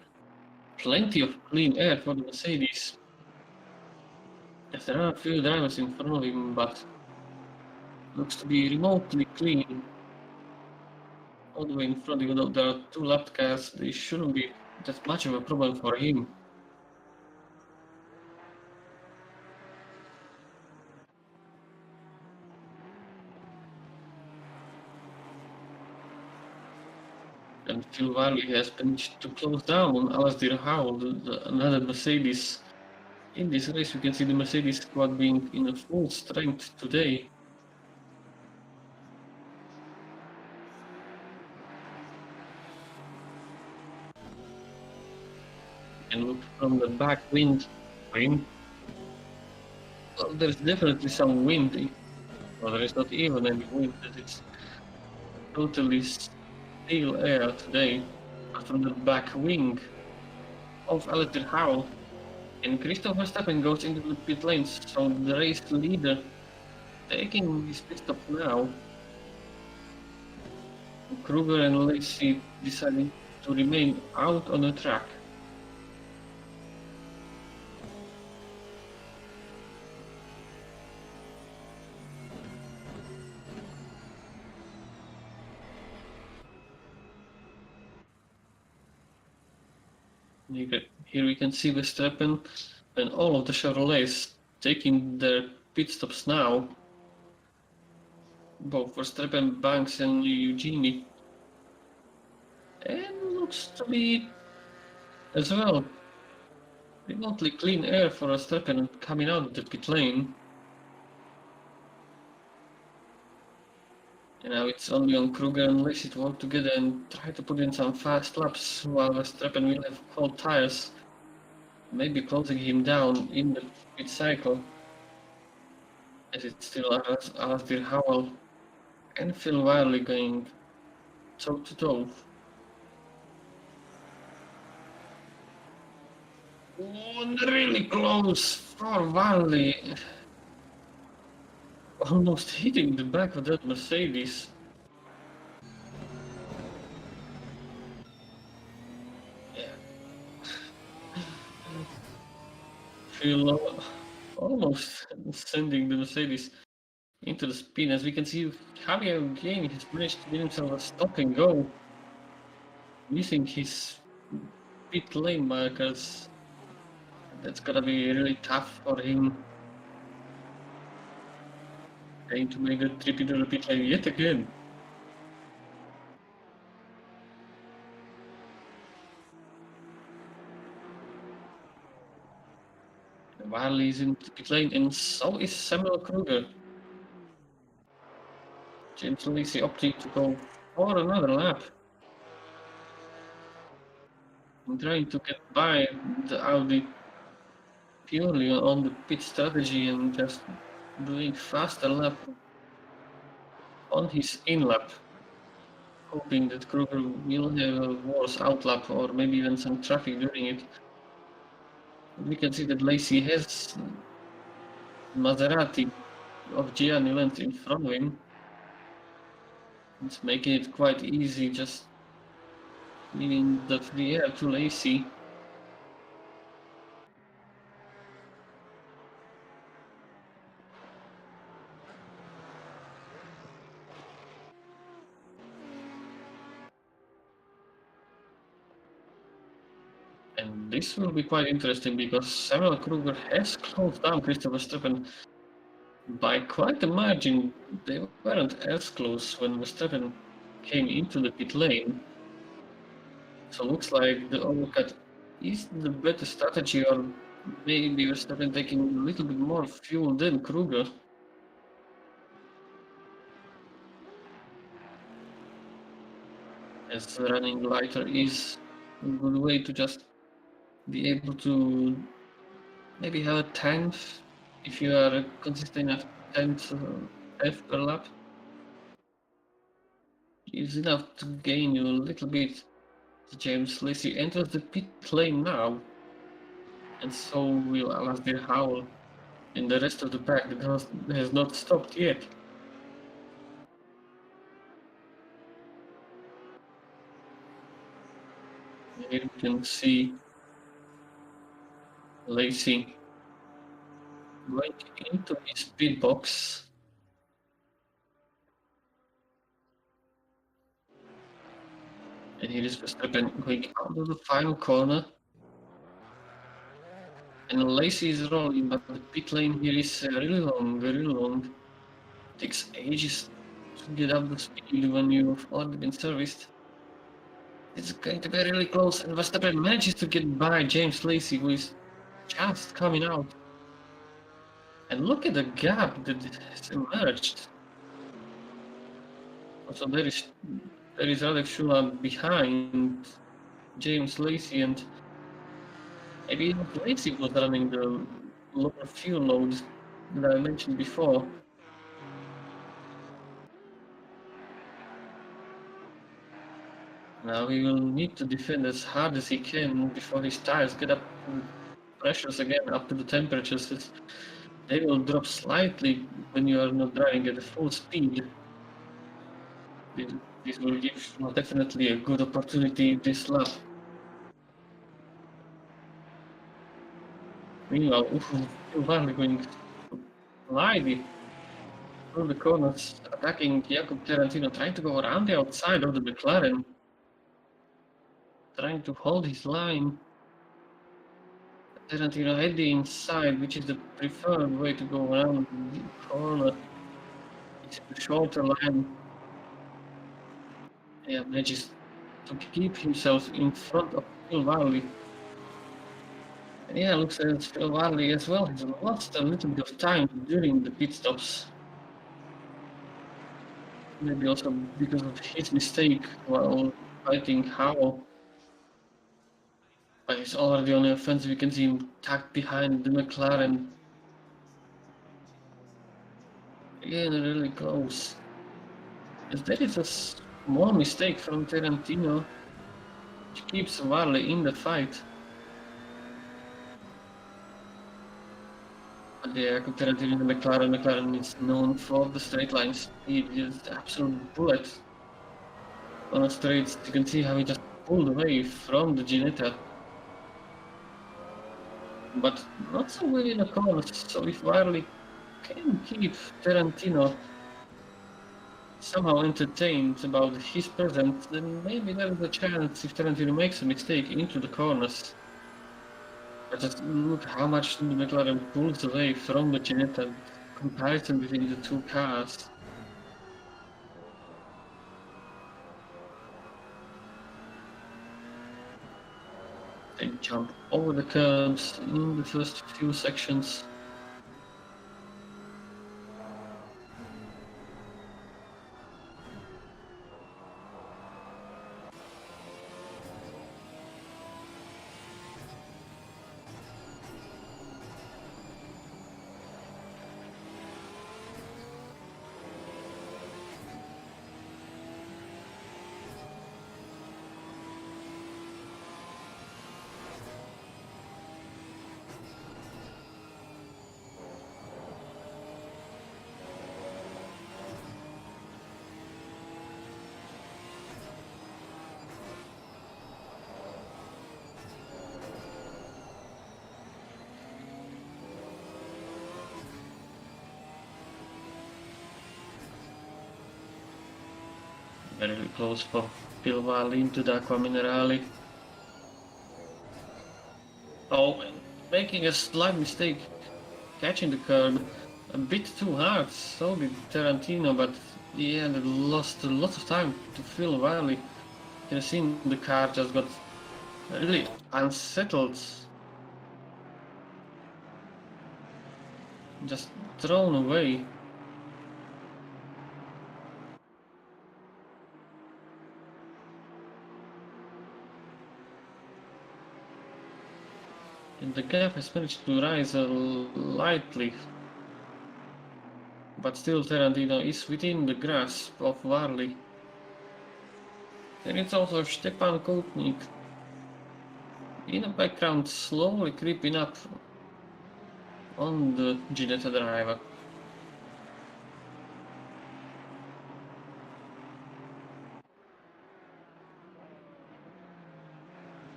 A: plenty of clean air for the Mercedes. Yes, there are a few drivers in front of him, but looks to be remotely clean. All the way in front, even though there are two lap cars, they shouldn't be that much of a problem for him. And Phil Varley has managed to close down Alasdair Howell, another Mercedes. In this race, you can see the Mercedes squad being in a full strength today. And look from the back wind. Well, there's definitely some wind. Well, there is not even any wind. It's totally still air today. But from the back wing of Alasdair Howell. And Christopher Verstappen goes into the pit lanes, so the race leader taking his pit stop now. Kruger and Lacey deciding to remain out on the track. Here we can see Verstappen and all of the Chevrolets taking their pit stops now. Both Verstappen, Banks and Eugenie. And looks to be as well remotely clean air for a Verstappen coming out of the pit lane. And now it's only on Kruger and Lacey to work together and try to put in some fast laps while Verstappen will have cold tires, maybe closing him down in the pit cycle. As it's still Alasdair Howell and Phil Wiley going toe to toe. Oh, really close for Wiley. Almost hitting the back of that Mercedes. Yeah. Phil almost sending the Mercedes into the spin. As we can see, Javier again has managed to get himself a stop and go, missing his pit lane markers. That's gonna be really tough for him. Trying to make the trip into the pit lane yet again. Wiley is in the pit lane, and so is Samuel Kruger. James Lacey opting to go for another lap. And trying to get by the Audi purely on the pit strategy and just doing faster lap on his in lap, hoping that Kruger will have a worse out lap or maybe even some traffic during it. We can see that Lacey has Maserati of Gianni Lenz in front of him. It's making it quite easy, just leaving the free air to Lacey. And this will be quite interesting because Samuel Kruger has closed down Christopher Verstappen by quite a margin. They weren't as close when Verstappen came into the pit lane. So looks like the overcut is the better strategy, or maybe Verstappen taking a little bit more fuel than Kruger. As running lighter is a good way to just be able to maybe have a 10th if you are consistent at 10th F per lap. Is enough to gain you a little bit. James Lacey enters the pit lane now, and so will Alasdair Howell and the rest of the pack that has not stopped yet. Here you can see Lacey going into his pit box. And here is Verstappen going out of the final corner. And Lacey is rolling, but the pit lane here is really long, very long. It takes ages to get up the speed when you've already been serviced. It's going to be really close, and Verstappen manages to get by James Lacey, who is just coming out. And look at the gap that has emerged. Also, there is Alex Shula behind James Lacey, and maybe Lacey was running the lower fuel loads that I mentioned before. Now he will need to defend as hard as he can before his tires get up to the pressures again, up to the temperatures. They will drop slightly when you are not driving at a full speed. This will give definitely a good opportunity this lap. Meanwhile, Uvalde going sliding through the corners, attacking Jacob Tarantino, trying to go around the outside of the McLaren, trying to hold his line. Tarantino head the inside, which is the preferred way to go around the corner. It's a shorter line. Yeah, manages to keep himself in front of Phil Varley. Yeah, looks as Phil Varley as well has lost a little bit of time during the pit stops. Maybe also because of his mistake while fighting Howell. But he's already on the offensive. You can see him tucked behind the McLaren. Again, really close. As that is a small mistake from Tarantino, which keeps Varley in the fight. But yeah, Tarantino in the McLaren is known for the straight line speed. He's the absolute bullet on the straights. You can see how he just pulled away from the Ginetta. But not so well in the corners, so if Varley can keep Tarantino somehow entertained about his presence, then maybe there is a chance if Tarantino makes a mistake into the corners. But just look how much the McLaren pulls away from the Ginetta, comparison between the two cars. They jump over the curbs in the first few sections. Very close for Phil Varley into the Aqua Minerale. Oh, and making a slight mistake, catching the curb a bit too hard. So did Tarantino, but yeah, they lost a lot of time to Phil Varley. You can see the car just got really unsettled. Just thrown away. And the gap has managed to rise lightly. But still Tarantino is within the grasp of Varley. And it's also Stepan Koutnik in the background, slowly creeping up on the Ginetta driver.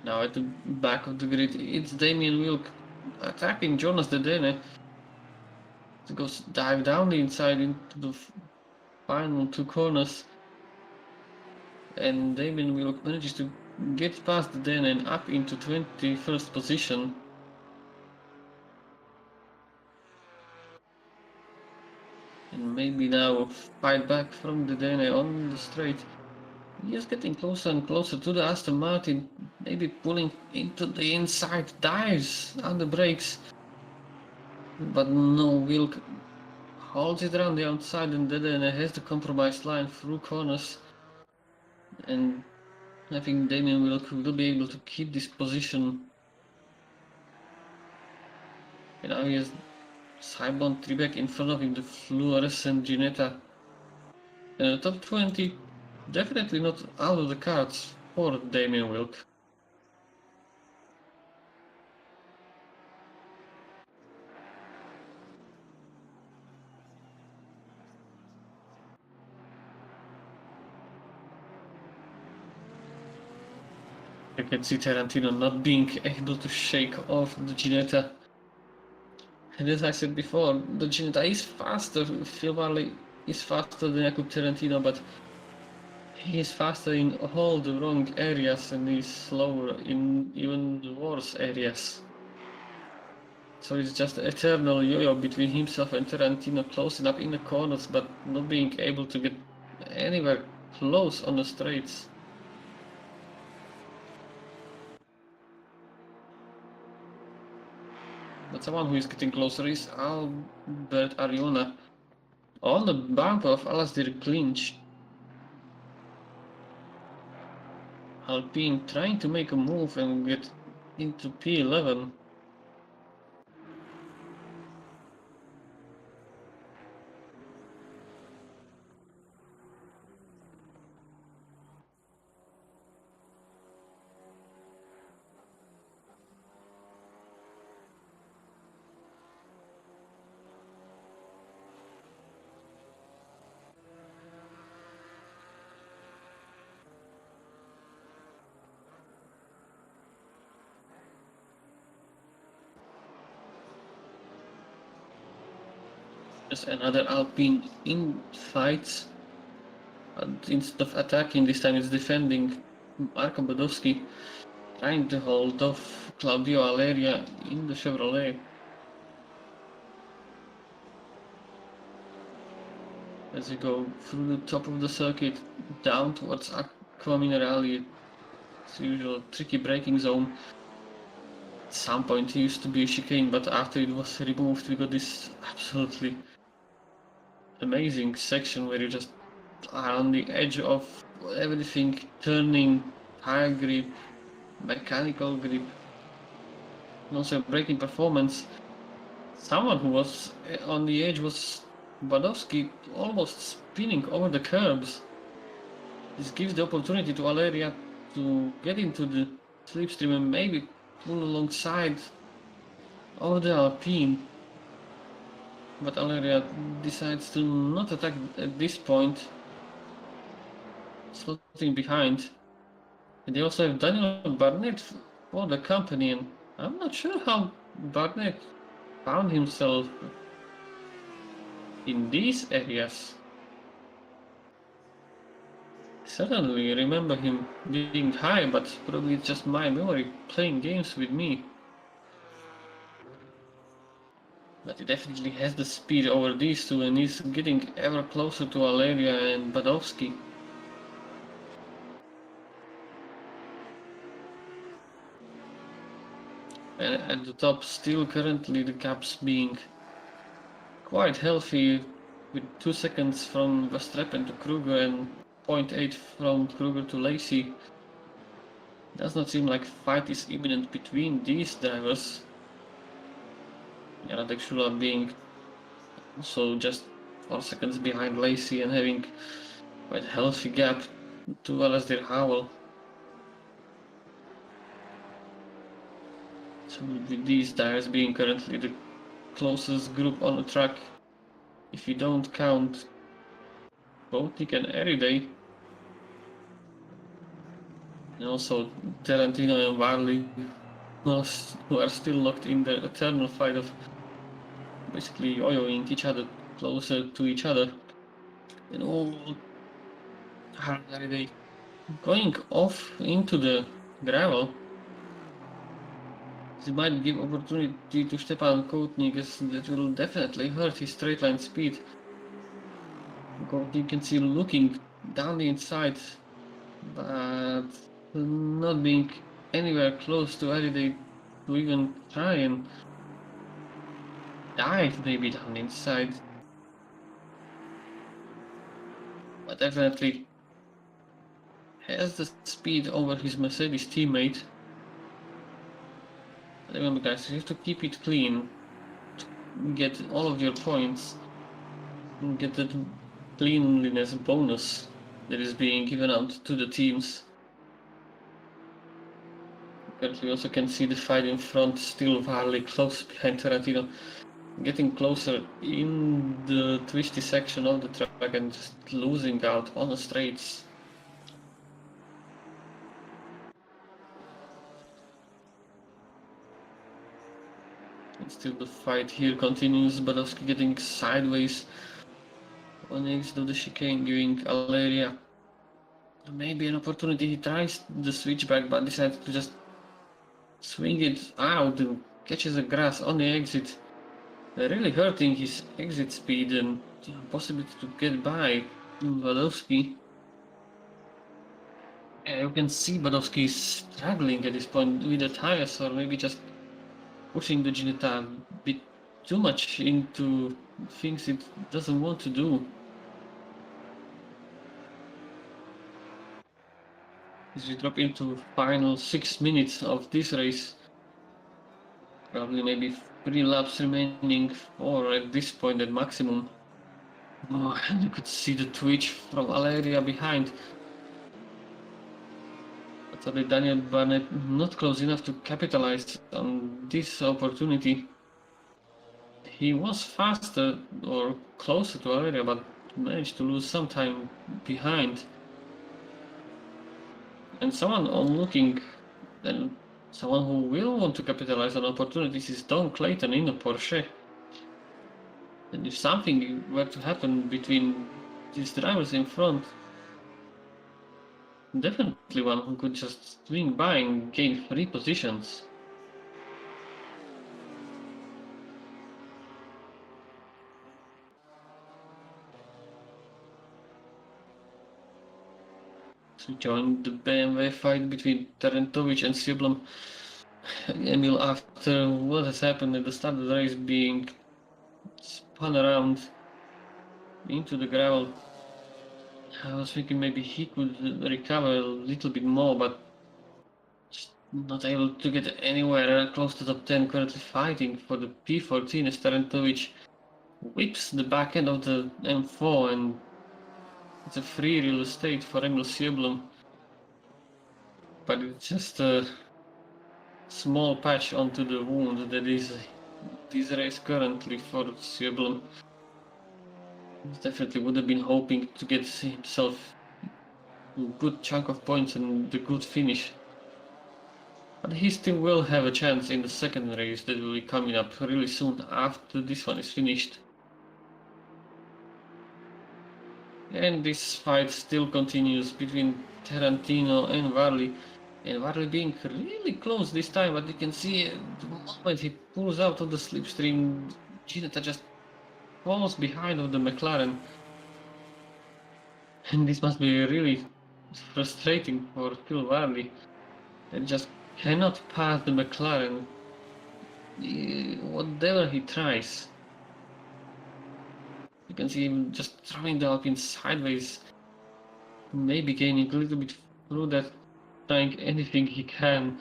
A: Now at the back of the grid, it's Damien Wilk attacking Jonas Dedene. It goes dive down the inside into the final two corners. And Damien Wilk manages to get past Dedene and up into 21st position. And maybe now fight back from Dedene on the straight. He is getting closer and closer to the Aston Martin, maybe pulling into the inside, dives on the brakes. But no, Wilk holds it around the outside and Dedene has the compromised line through corners. And I think Damien Wilk will be able to keep this position. And now he has Simon Trebek in front of him, the fluorescent Ginetta. Top 20. Definitely not out of the cards for Damien Wilk. You can see Tarantino not being able to shake off the Ginetta. And as I said before, the Ginetta is faster. Phil Varley is faster than Jakub Tarantino, but he is faster in all the wrong areas and he's slower in even the worse areas. So it's just an eternal yo-yo between himself and Tarantino, closing up in the corners but not being able to get anywhere close on the straights. But someone who is getting closer is Albert Ariona. On the bump of Alasdair Clinch. Alpine trying to make a move and get into P11. Just another Alpine in fights. And instead of attacking, this time it's defending. Marko Badowski trying to hold off Claudio Aleria in the Chevrolet. As you go through the top of the circuit, down towards Aqua Minerale, it's usual tricky braking zone. At some point it used to be a chicane, but after it was removed, we got this absolutely amazing section where you just are on the edge of everything, turning, tire grip, mechanical grip, and also braking performance. Someone who was on the edge was Badowski, almost spinning over the curbs. This gives the opportunity to Aleria to get into the slipstream and maybe pull alongside of the Alpine. But Aleria decides to not attack at this point, slotting behind. And they also have Daniel Barnett for the company, and I'm not sure how Barnett found himself in these areas. Certainly remember him being high, but probably it's just my memory playing games with me. But he definitely has the speed over these two and is getting ever closer to Aleria and Badowski. And at the top, still currently the gaps being quite healthy, with 2 seconds from Verstappen to Kruger and 0.8 from Kruger to Lacey. Does not seem like fight is imminent between these drivers. Radek Shula being also just 4 seconds behind Lacey and having quite a healthy gap to Alasdair Howell. So with these tires being currently the closest group on the track, if you don't count Botic and Eriday, and also Tarantino and Varley, who are still locked in the eternal fight of basically yo-yoing each other closer to each other. And all Eriday going off into the gravel. This might give opportunity to Stepan Koutnik, as that will definitely hurt his straight line speed. You can see looking down the inside, but not being anywhere close to Eriday to even try and dive maybe down the inside. But definitely has the speed over his Mercedes teammate. Remember guys, you have to keep it clean to get all of your points and get that cleanliness bonus that is being given out to the teams. Currently we also can see the fight in front, still Varley close behind Tarantino, getting closer in the twisty section of the track and just losing out on the straights. And still the fight here continues, Badowski getting sideways on the exit of the chicane, giving Aleria maybe an opportunity. He tries the switchback but decides to just swing it out and catches the grass on the exit, really hurting his exit speed and possibility to get by Badowski. You can see Badowski is struggling at this point with the tires, or maybe just pushing the Ginetta a bit too much into things it doesn't want to do. As we drop into final 6 minutes of this race, probably maybe 3 laps remaining, or at this point at maximum. Oh, and you could see the twitch from Valeria behind. But sorry, Daniel Barnett not close enough to capitalize on this opportunity. He was faster or closer to Valeria, but managed to lose some time behind. And someone I'm looking, and someone who will want to capitalize on opportunities is Don Clayton in a Porsche. And if something were to happen between these drivers in front, definitely one who could just swing by and gain 3 positions. So joined the BMW fight between Tarantovic and Siblam. Emil, after what has happened at the start of the race, being spun around into the gravel, I was thinking maybe he could recover a little bit more, but not able to get anywhere close to top 10, currently fighting for the P14 as Tarantovic whips the back end of the M4, and it's a free real estate for Emil Sieblum. But it's just a small patch onto the wound that is this race currently for Sieblum. Definitely would have been hoping to get himself a good chunk of points and a good finish. But he still will have a chance in the second race that will be coming up really soon after this one is finished. And this fight still continues between Tarantino and Varley. And Varley being really close this time, but you can see the moment he pulls out of the slipstream, Ginetta just falls behind of the McLaren. And this must be really frustrating for Phil Varley. They just cannot pass the McLaren, whatever he tries. You can see him just throwing the Alpine sideways, maybe gaining a little bit through that, trying anything he can,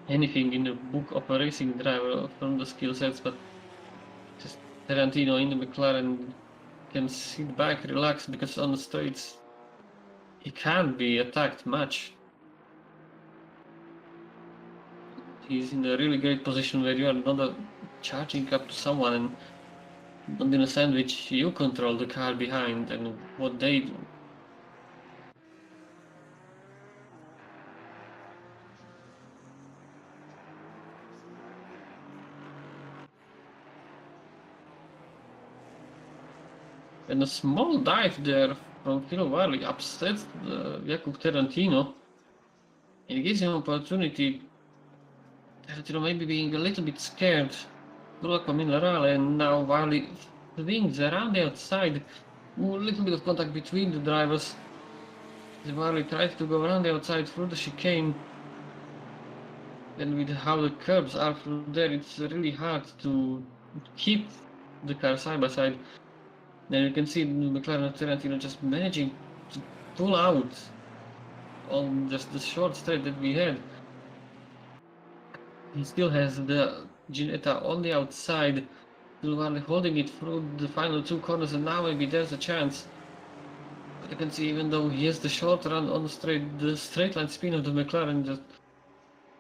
A: anything in the book of a racing driver from the skill sets, but just Tarantino in the McLaren can sit back, relax, because on the straights he can't be attacked much. He's in a really great position where you are not charging up to someone and not in a sandwich. You control the car behind and what they do. And a small dive there from Phil Varley upsets Jakub Tarantino. It gives him an opportunity. Tarantino maybe being a little bit scared. And now Varley swings around the outside. A little bit of contact between the drivers. Varley tries to go around the outside through the chicane. And with how the curbs are through there, it's really hard to keep the car side by side. And you can see McLaren and Tarantino just managing to pull out on just the short straight that we had. He still has the Ginetta on the outside, Varley holding it through the final 2 corners, and now maybe there's a chance. But you can see, even though he has the short run on the straight line spin of the McLaren just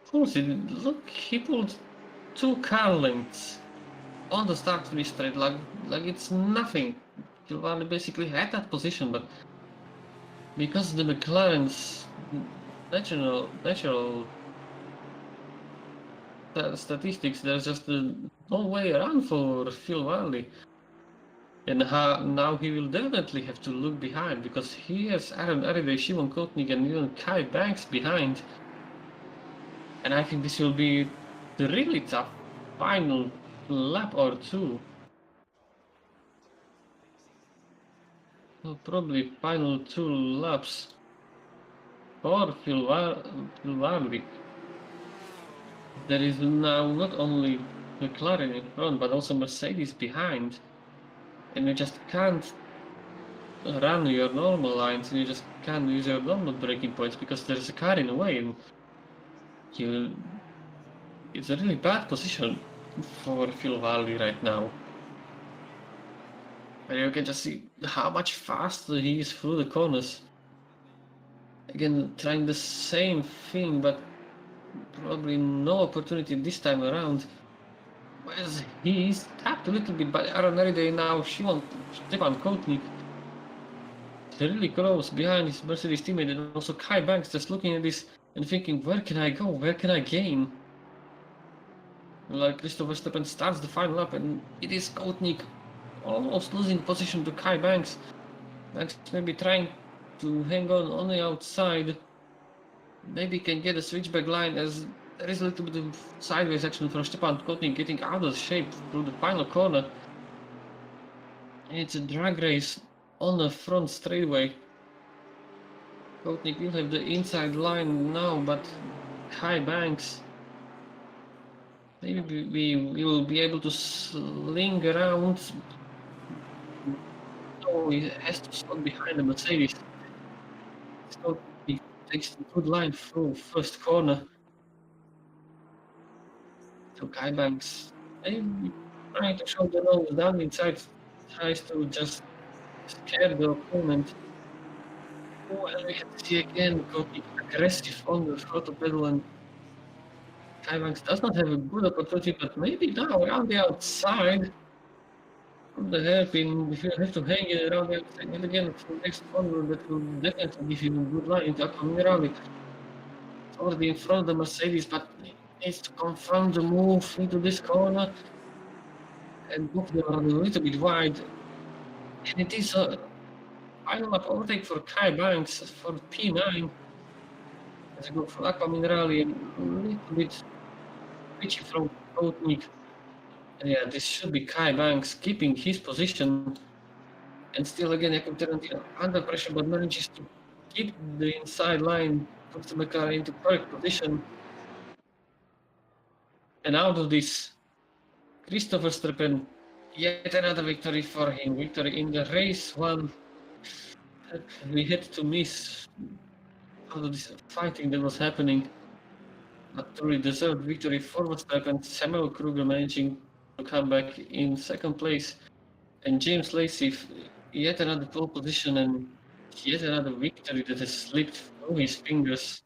A: pulls it. Look, he pulled 2 car lengths on the start finish straight, like it's nothing. Varley basically had that position, but because the McLaren's natural statistics, there's just no way around for Phil Varley. And now he will definitely have to look behind, because he has Aaron Ariday, Shimon Kotnik, and even Kai Banks behind. And I think this will be the really tough final lap or 2. Well, probably final 2 laps for Phil Varley. there is now not only McLaren in front, but also Mercedes behind, and you just can't run your normal lines, and you just can't use your normal braking points because there's a car in the way, and you it's a really bad position for Phil Valley right now. And you can just see how much faster he is through the corners. Again, trying the same thing, but probably no opportunity this time around. Whereas he's tapped a little bit by Aaron Eriday now. Stefan Koenig really close behind his Mercedes teammate, and also Kai Banks just looking at this and thinking, where can I go? Where can I gain? Like Christopher Verstappen starts the final lap, and it is Koenig almost losing position to Kai Banks. Banks maybe trying to hang on the outside. Maybe can get a switchback line as there is a little bit of sideways action from Stepan Koenig getting out of shape through the final corner. It's a drag race on the front straightaway. Koenig will have the inside line now, but Kai Banks. Maybe we will be able to sling around. No, he has to stop behind the Mercedes. So he takes a good line through first corner. So Kai Banks maybe trying to show the nose down inside, tries to just scare the opponent. Oh, and we can see again Koenig aggressive on the throttle pedal, and Kai Banks does not have a good opportunity, but maybe now around the outside. From the hairpin, if you have to hang it around the outside, and again for the next corner, that will definitely give you a good line into coming around it. It's already in front of the Mercedes, but it needs to confirm the move into this corner and move them around a little bit wide. And it is a final lap overtake for Kai Banks for P9. As I go for Aqua Minerali and a little bit pitchy from Koenig. And yeah, this should be Kai Banks keeping his position. And still again, Jakob Tarantino under pressure, but manages to keep the inside line, puts the car into correct position. And out of this, Christopher Verstappen, yet another victory for him. Victory in the race one that we had to miss out of this fighting that was happening. But truly deserved victory for Verstappen. Samuel Kruger managing to come back in second place. And James Lacey, yet another pole position and yet another victory that has slipped through his fingers.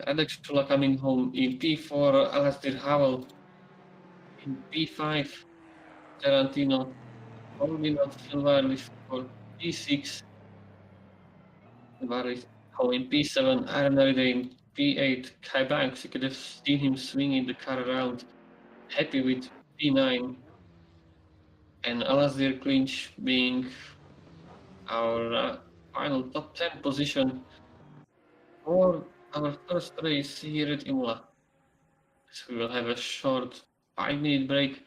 A: Radek Shula coming home in P4, Alasdair Howell in P5, Tarantino holding out Phil Varley for P6, Varley home in P7, Aaron Ariday in P8, Kai Banks, you could have seen him swinging the car around, happy with P9, and Alasdair Clinch being our final top 10 position for our first race here at Imola. So we will have a short 5-minute break.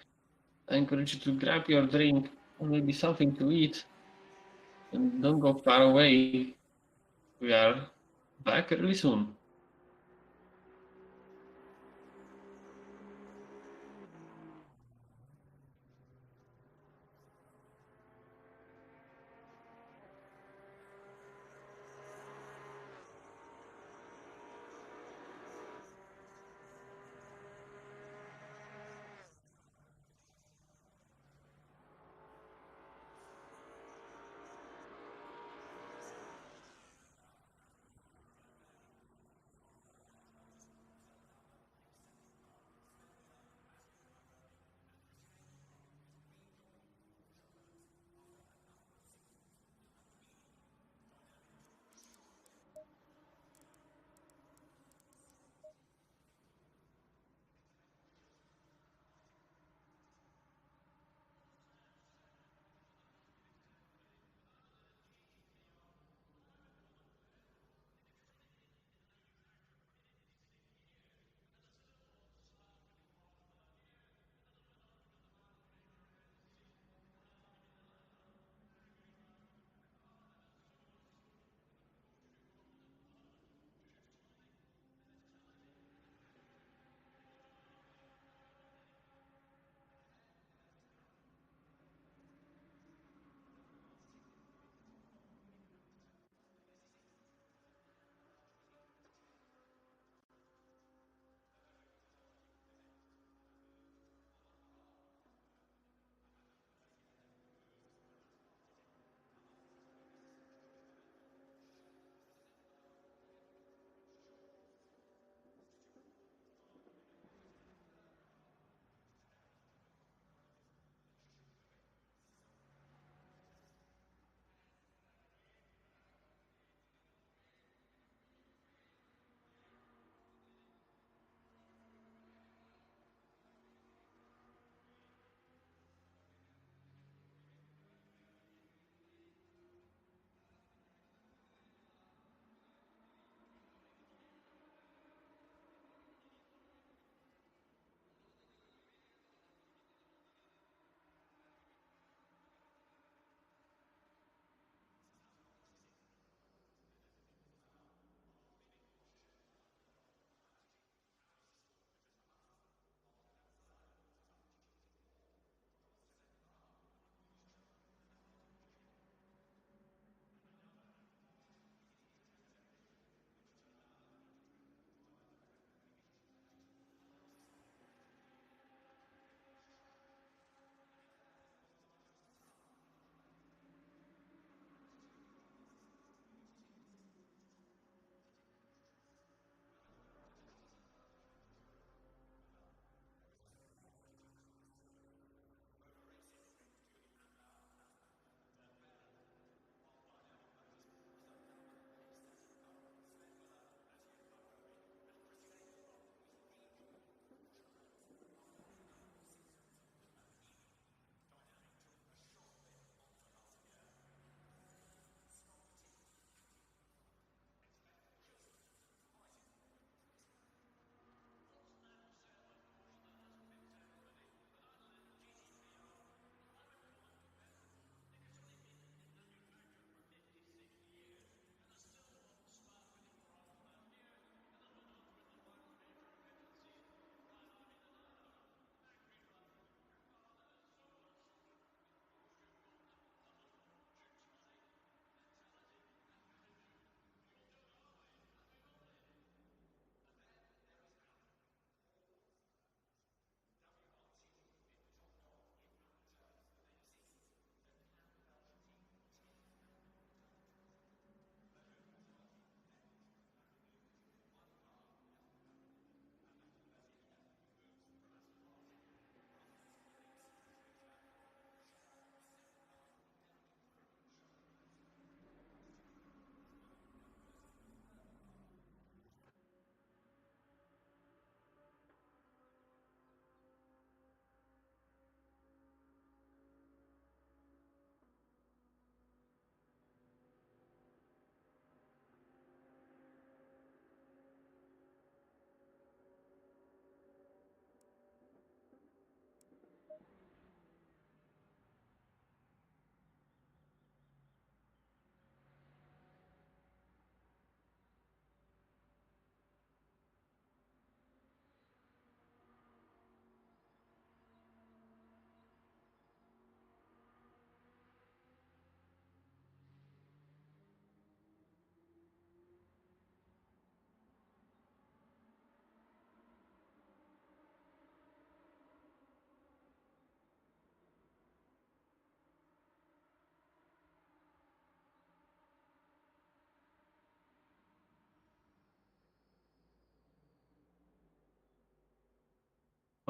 A: I encourage you to grab your drink or maybe something to eat and don't go far away. We are back really soon.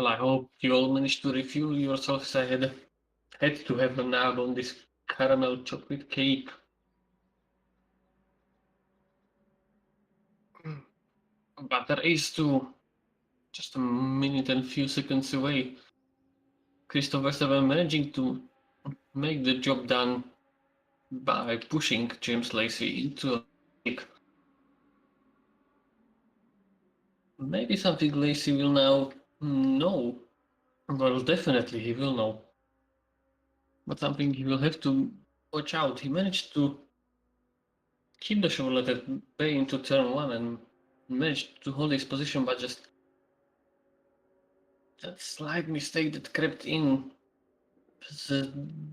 A: Well, I hope you all managed to refuel yourselves. I had to have a nab on this caramel chocolate cake. But there is two, just a minute and few seconds away. Christopher Seven managing to make the job done by pushing James Lacey into a kick. Maybe something Lacey will now know. Well, definitely he will know. But something he will have to watch out. He managed to keep the Chevrolet at bay into turn one and managed to hold his position, but just that slight mistake that crept in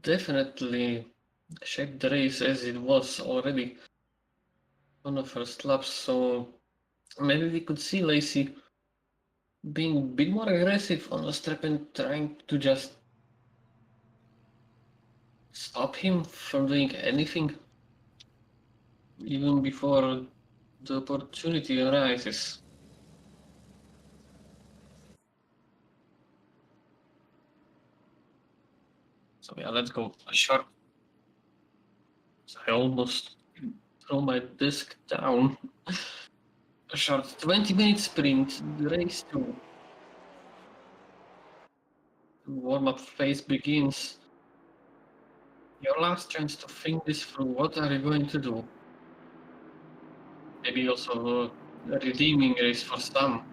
A: definitely shaped the race as it was already on the first lap. So maybe we could see Lacey being a bit more aggressive on the strap and trying to just stop him from doing anything even before the opportunity arises. So yeah, let's go short. So I almost throw my disc down. A short 20-minute sprint, race 2. The warm-up phase begins. Your last chance to think this through. What are you going to do? Maybe also a redeeming race for some.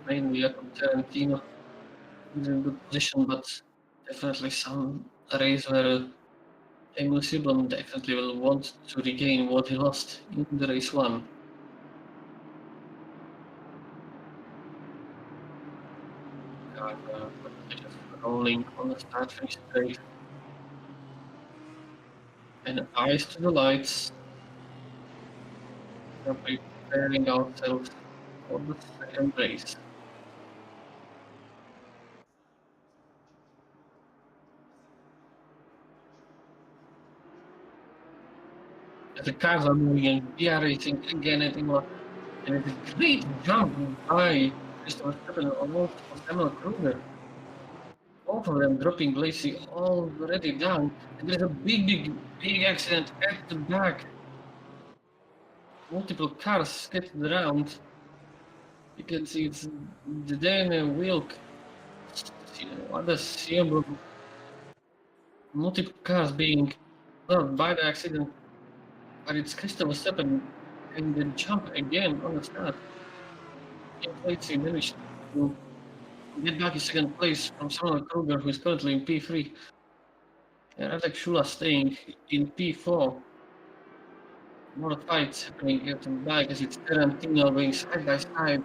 A: Mainly Jacob Tarantino is in good position, but definitely some race where Emil Siblon definitely will want to regain what he lost in the race 1. Just rolling on the start finish straight. And eyes to the lights. We're preparing ourselves for the second race. The cars are moving and we are racing again at Imola. And it's a great jump by Christopher Steppen almost for Samuel Kruger. Both of them dropping Lacey already down. And there's a big accident at the back. Multiple cars scattered around. You can see it's the Dana Wilk. What a symbol. Multiple cars being hurt by the accident. But it's Christopher Steppen and the jump again on the start. Lacey managed to get back in second place from Samuel Kruger, who is currently in P3. And Radek Shula staying in P4. More fights happening at the back as it's Tarantino going side by side.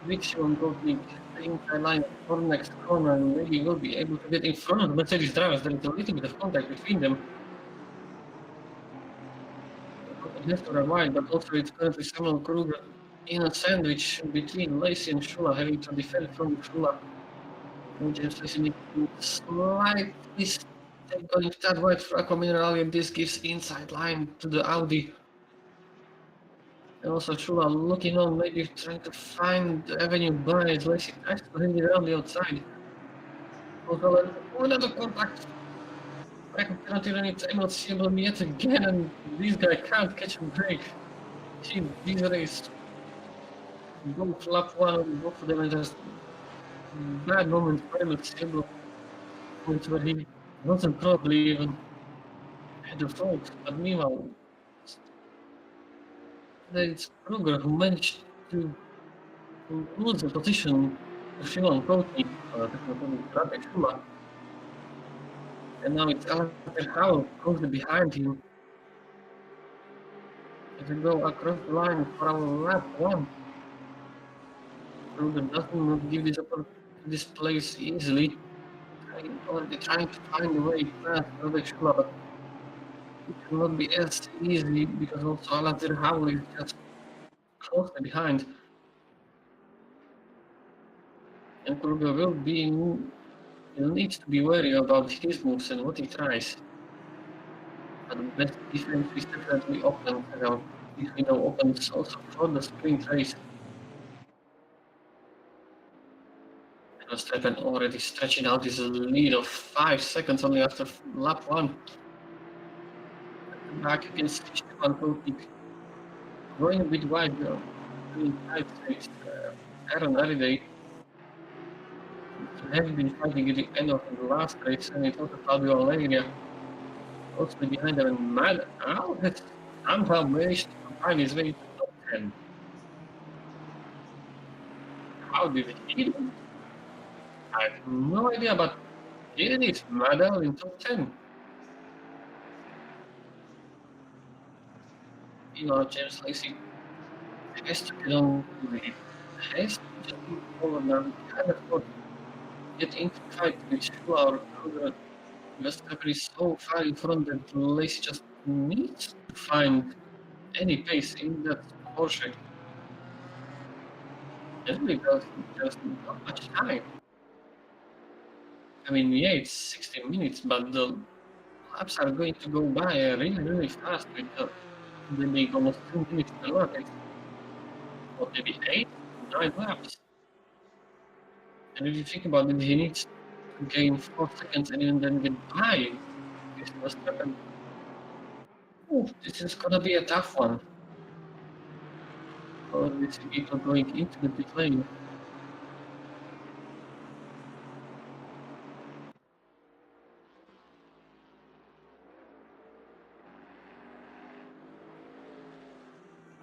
A: Vixon going the inside line for next corner, and maybe will be able to get in front of the Mercedes drivers. There is a little bit of contact between them. Left to the right, but also it's currently Samuel Kruger in a sandwich between Lacey and Shula, having to defend from Shula. And James Lacey needs to slightly step going to that right for Aqua Minerale, and this gives inside line to the Audi. And also Shula looking on, maybe trying to find the avenue by Lacey tries to hit it around the outside. Also another contact. Tarantino needs Emil Siebel yet again, and this guy can't catch a break. See, this race, both lap 1, both of them, and there's bad moments for Emil Siebel, points where he wasn't probably even at the fault, but meanwhile, it's Kruger who managed to lose the position to Shimon Courtney, technically Radek Shula. And now it's Alastair Howell closely behind him. As we go across the line for our lap 1. Kruger doesn't give this place easily. Already trying to find a way past Radek Shula, but it will not be as easy because also Alastair Howell is just closely behind. And Kruger will need to be wary about his moves and what he tries. But the best defense is definitely open around This window opens also for the sprint race. And Verstappen already stretching out his lead of 5 seconds only after lap 1. Back against Stefan Koenig. Going a bit wide now. Doing tight race. Aaron Holiday has been fighting at the end of the last race, and it's also Fabio Alegria also behind them. And Mad Al has somehow managed to find his way to top 10. How did he do it? I have no idea, but here it is, Mad Al in top 10. You know, James Lacey has to get on to it. Has to just move forward now. He kind of got get into fight with Schuler. Verstappen is so far in front that Lacey just needs to find any pace in that Porsche. And because there's not much time. I mean, yeah, it's 60 minutes, but the laps are going to go by really, really fast with they make almost 2 minutes per lap. It's what, maybe 8, 9 laps. And if you think about it, he needs to gain 4 seconds and even then get by this Verstappen. Oh, this is gonna be a tough one. For these people going into the pit lane.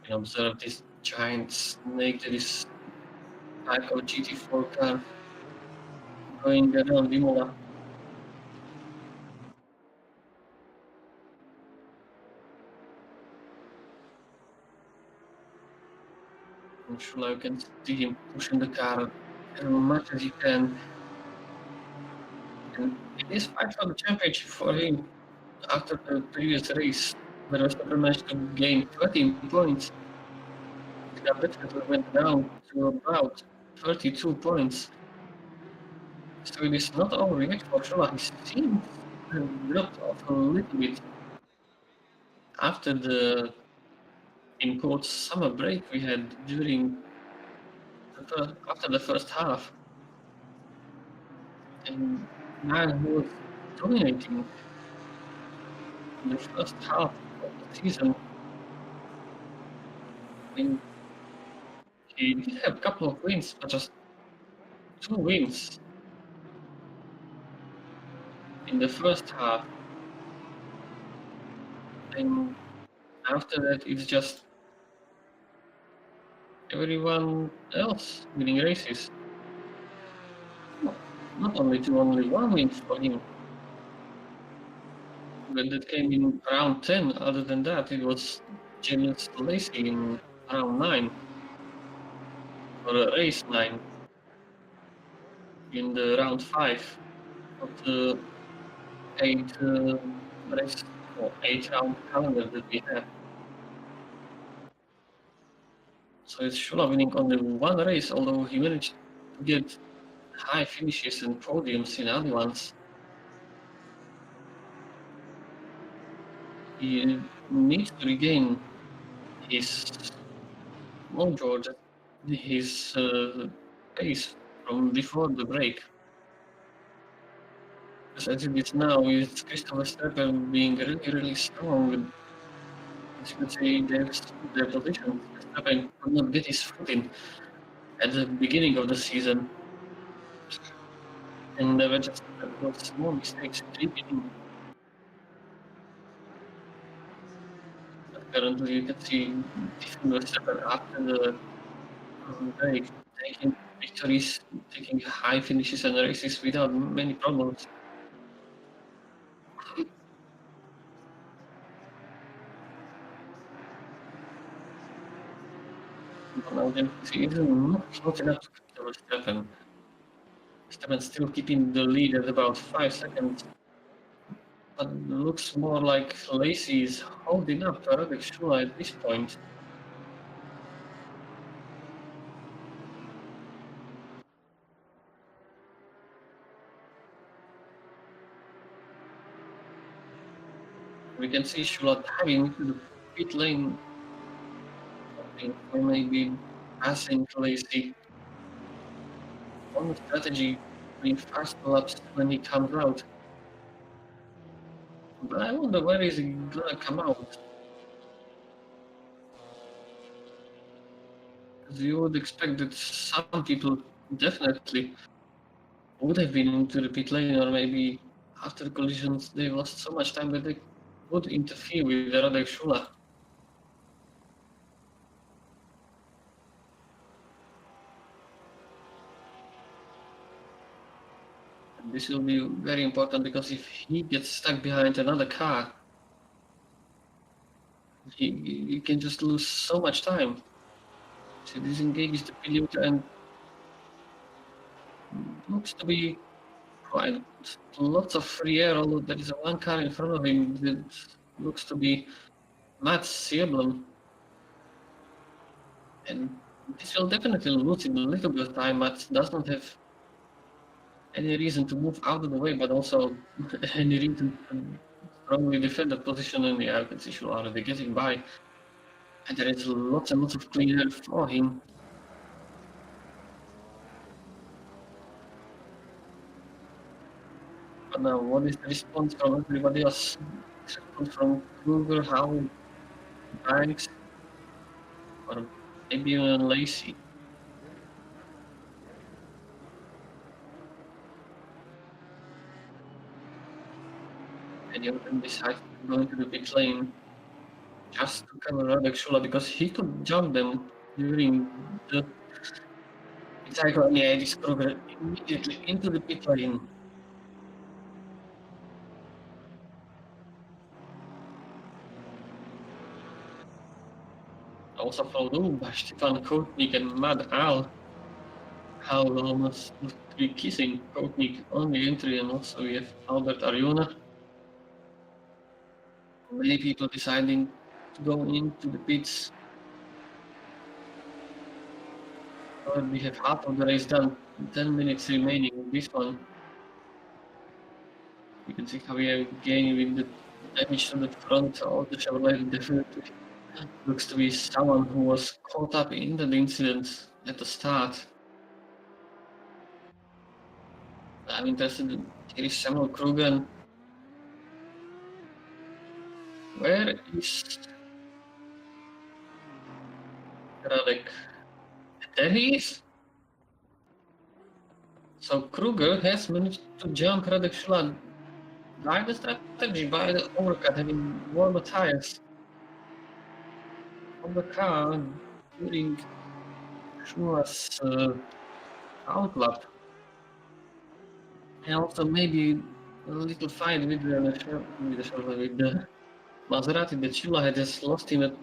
A: I observe this giant snake that is type of GT4 car going around Imola. I'm sure you can see him pushing the car as much as he can. And it is fight for the championship for him after the previous race, where Verstappen managed to gain 13 points. Vettel went down to about 32 points. So it is not over yet for sure. He seems to have dropped off a little bit after the, in quotes, summer break we had during after the first half. And man, he was dominating in the first half of the season. I mean, he did have a couple of wins, but just 2 wins in the first half. And after that, it's just everyone else winning races. Not only 2, only 1 win for him. But that came in round 10. Other than that, it was James Lacey in round 9. Or race 9. In the round 5 of the 8 race or 8 round calendar that we have. So it's Shula winning only 1 race, although he managed to get high finishes and podiums in other ones. He needs to regain his mojo, his pace from before the break. Because as it is now, with Christopher Verstappen being really, really strong, as you can see, their position. Verstappen could not get his foot in at the beginning of the season. And there were just small mistakes creeping in. But currently, you can see Verstappen after the break taking victories, taking high finishes and races without many problems. Now then, he isn't not close enough to keep Verstappen. Verstappen still keeping the lead at about 5 seconds. But looks more like Lacey is holding up Radek Shula at this point. We can see Shula diving into the pit lane opting for maybe passing Lacy on the strategy between fast laps when he comes out. But I wonder where is he gonna come out? Because you would expect that some people definitely would have been into the pit lane, or maybe after collisions they lost so much time that they would interfere with the Radek Shula. And this will be very important because if he gets stuck behind another car, he can just lose so much time. So disengage the pilot and looks to be quite lots of free air, although there is a one car in front of him that looks to be Mats Sieblom. And this will definitely lose him a little bit of time. Mats does not have any reason to move out of the way, but also any reason to strongly defend that position. And yeah, I can see Shula already getting by. And there is lots and lots of clean air for him. But now, what is the response from everybody else? From Kruger, Howell, Banks, or maybe even Lacey? And you can decide to go into the pit lane just to cover Radek Shula because he could jump them during the cycle. And yeah, this Kruger immediately into the pit lane. Also followed by Stefan Kotnik and Mad Al. Al almost looked to be kissing Kotnik on the entry, and also we have Albert Arjona. Many people deciding to go into the pits. We have half of the race done, 10 minutes remaining in this one. You can see how we are gaining with the damage to the front of the Chevrolet. Definitely looks to be someone who was caught up in that incident at the start. I'm interested in here is Samuel Kruger. Where is Radek? There he is. So Kruger has managed to jump Radek Shula by the strategy, by the overcut, having warmer tires on the car during Shula's outlap. And also maybe a little fight with the Maserati that Shula had just lost him at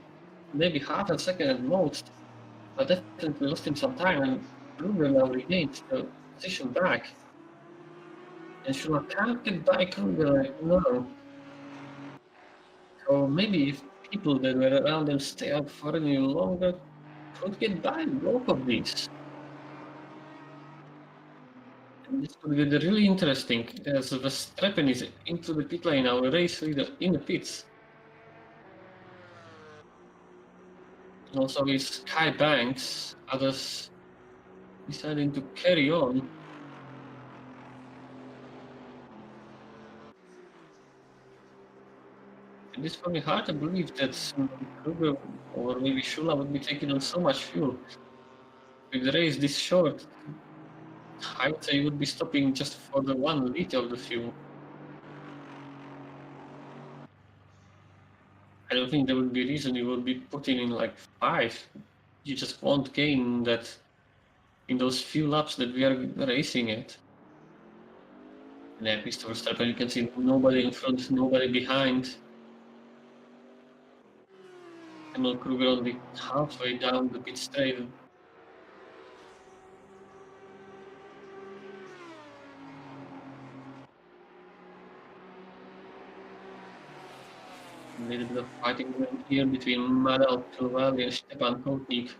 A: maybe half a second at most, but definitely lost him some time, and Kruger now regained the position back. And Shula can't get by Kruger right now. So maybe if people that were around them stay out for any longer, could get by both of these. And this could get really interesting as Verstappen is into the pit lane, our race leader in the pits. And also with Kai Banks, others deciding to carry on. And it's for me hard to believe that Kruger or maybe Shula would be taking on so much fuel. With the race this short, I would say you would be stopping just for the 1 liter of the fuel. I don't think there would be a reason you would be putting in like 5. You just won't gain that in those few laps that we are racing at. And at least Verstappen, you can see nobody in front, nobody behind. Emil Kruger only halfway down the pit straight. A little bit of fighting going here between Madal Pilvali and Stepan Kotnik.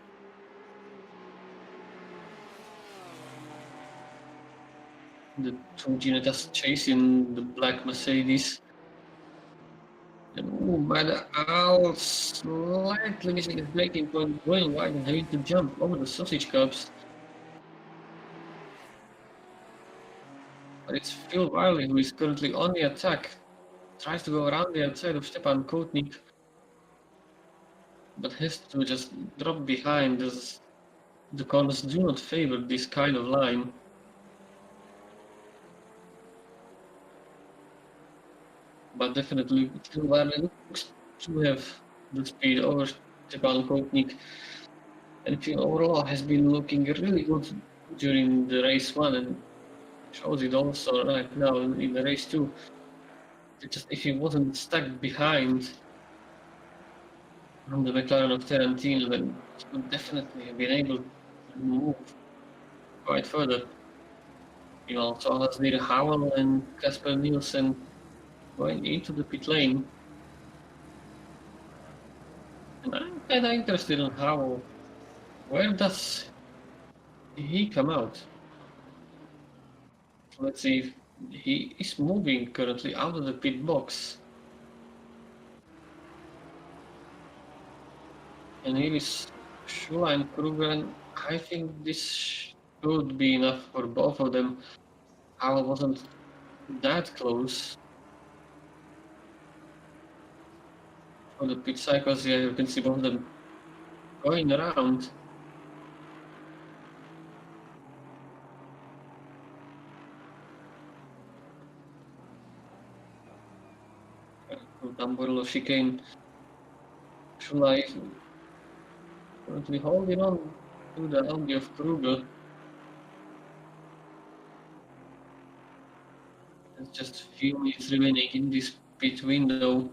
A: The two Ginetas chasing the black Mercedes. And by the owl slightly missing his breaking point, going wide and having to jump over the sausage cups. But it's Phil Wiley who is currently on the attack. Tries to go around the outside of Stepan Kotnik, but has to just drop behind as the corners do not favor this kind of line. But definitely Phil Wiley looks to have the speed over Stepan Kotnik. And Phil overall has been looking really good during the race 1 and shows it also right now in the race 2. Just if he wasn't stuck behind from the McLaren of Tarantino, then he would definitely have been able to move quite further. You also has near Howell and Casper Nielsen going into the pit lane. And I'm kind of interested in Howell. Where does he come out? Let's see if he is moving currently out of the pit box. And here is Shula and Kruger, and I think this should be enough for both of them. Howell wasn't that close. For the pit cycles, yeah, you can see both of them going around. Tamburlo chicane. Shula is currently holding on to the Audi of Kruger. There's just a few minutes remaining in this pit window.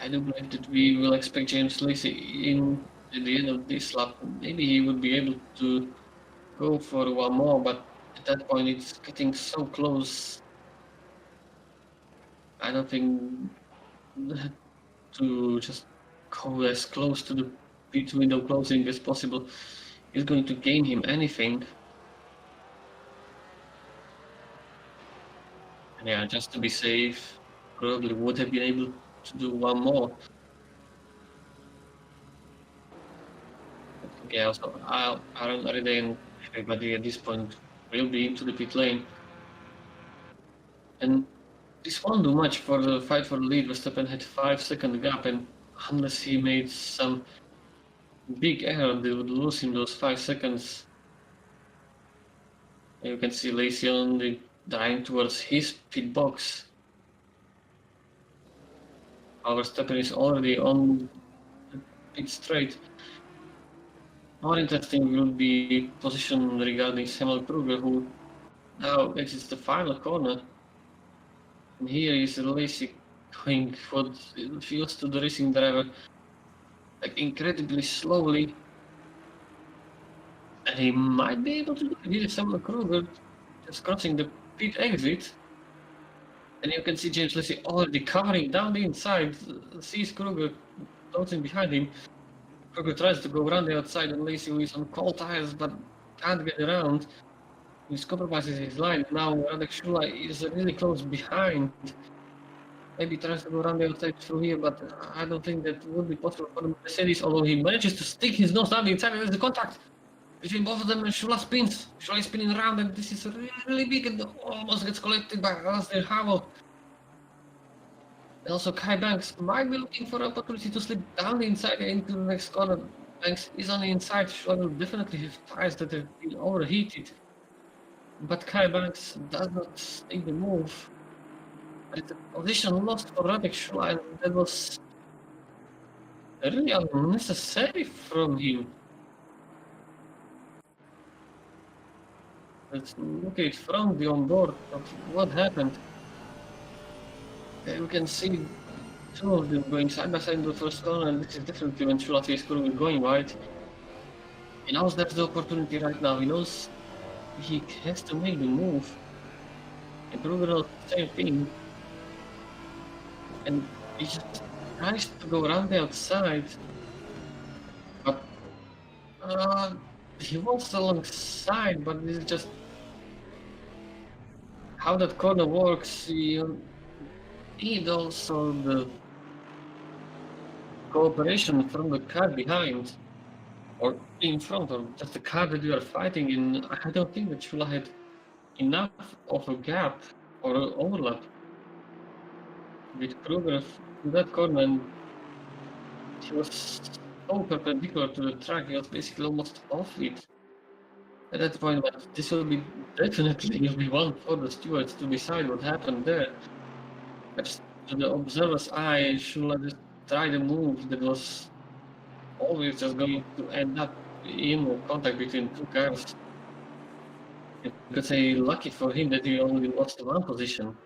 A: I do believe that we will expect James Lacey in at the end of this lap. Maybe he would be able to go for one more, but at that point it's getting so close. I don't think to just go as close to the pit window closing as possible is going to gain him anything. And yeah, just to be safe, probably would have been able to do one more. Yeah, also Aaron Aride and everybody at this point will be into the pit lane. And this won't do much for the fight for the lead. Verstappen had 5-second gap, and unless he made some big error, they would lose him those 5 seconds. And you can see Lacey on the driving towards his pit box. Our Verstappen is already on the pit straight. More interesting will be position regarding Samuel Kruger, who now exits the final corner. And here is Lacey going what feels to the racing driver like incredibly slowly. And he might be able to do it. Here is Samuel Kruger just crossing the pit exit. And you can see James Lacey already covering down the inside, sees Kruger closing behind him. Kruger tries to go around the outside, and Lacey, who is on cold tires but can't get around, he compromises his line. Now Radek Shula is really close behind. Maybe tries to go around the outside through here, but I don't think that would be possible for the Mercedes, although he manages to stick his nose down the inside, and there's the contact between both of them, and Shula spins. Shula is spinning around, and this is really big, and almost gets collected by Alastair Howell. And also Kai Banks might be looking for an opportunity to slip down the inside into the next corner. Banks is on the inside. Shula will definitely have tires that have been overheated. But Kai Banks does not take the move. It's a position lost for Radek Shula, and that was really unnecessary from him. Let's look at it from the onboard of what happened. We can see two of them going side by side in the first corner, and this is definitely when Shula sees Kruger going wide. He knows that's the opportunity right now. He knows he has to make the move. And Kruger knows the same thing. And he just tries to go around the outside. But he wants alongside, but this is just how that corner works. and also the cooperation from the car behind or in front, or just the car that you are fighting in. I don't think that Shula had enough of a gap or an overlap with Kruger in that corner, and he was so perpendicular to the track, he was basically almost off it at that point. But this will be definitely one for the stewards to decide what happened there. But just to the observer's eye, Shula just tried a move that was always just going to end up in contact between two cars. You could say lucky for him that he only lost one position.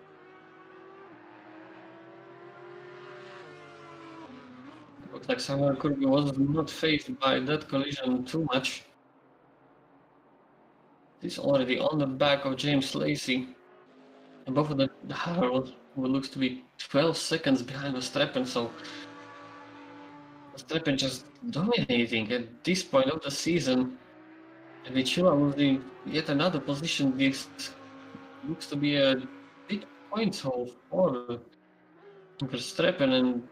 A: Looks like Samuel Kurgi was not faced by that collision too much. He's already on the back of James Lacey. And both of them are what looks to be 12 seconds behind Verstappen, so Verstappen just dominating at this point of the season. And with Shula losing yet another position, this looks to be a big point haul for Verstappen, and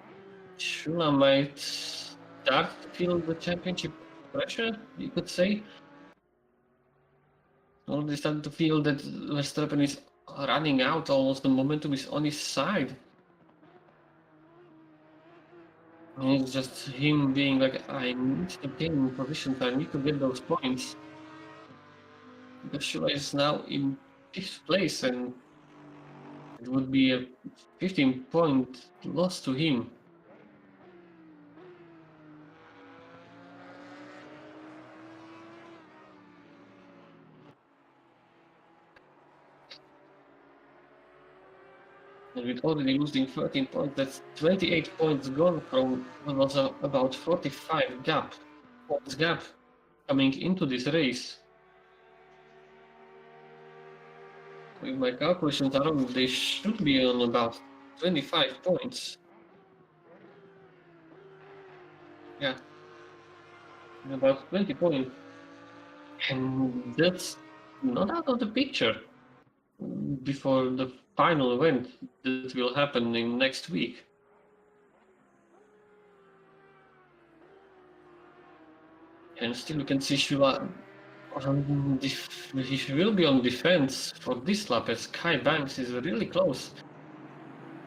A: Shula might start to feel the championship pressure, you could say. Already started to feel that Verstappen is running out, almost the momentum is on his side. And it's just him being like, I need to gain positions, I need to get those points. Because Shula is now in 5th place, and it would be a 15-point loss to him. And with already losing 13 points, that's 28 points gone from what was about 45 points gap coming into this race. If my calculations are wrong, they should be on about 25 points. Yeah, about 20 points. And that's not out of the picture before the final event that will happen in next week. And still you can see Shula he will be on defense for this lap, as Kai Banks is really close.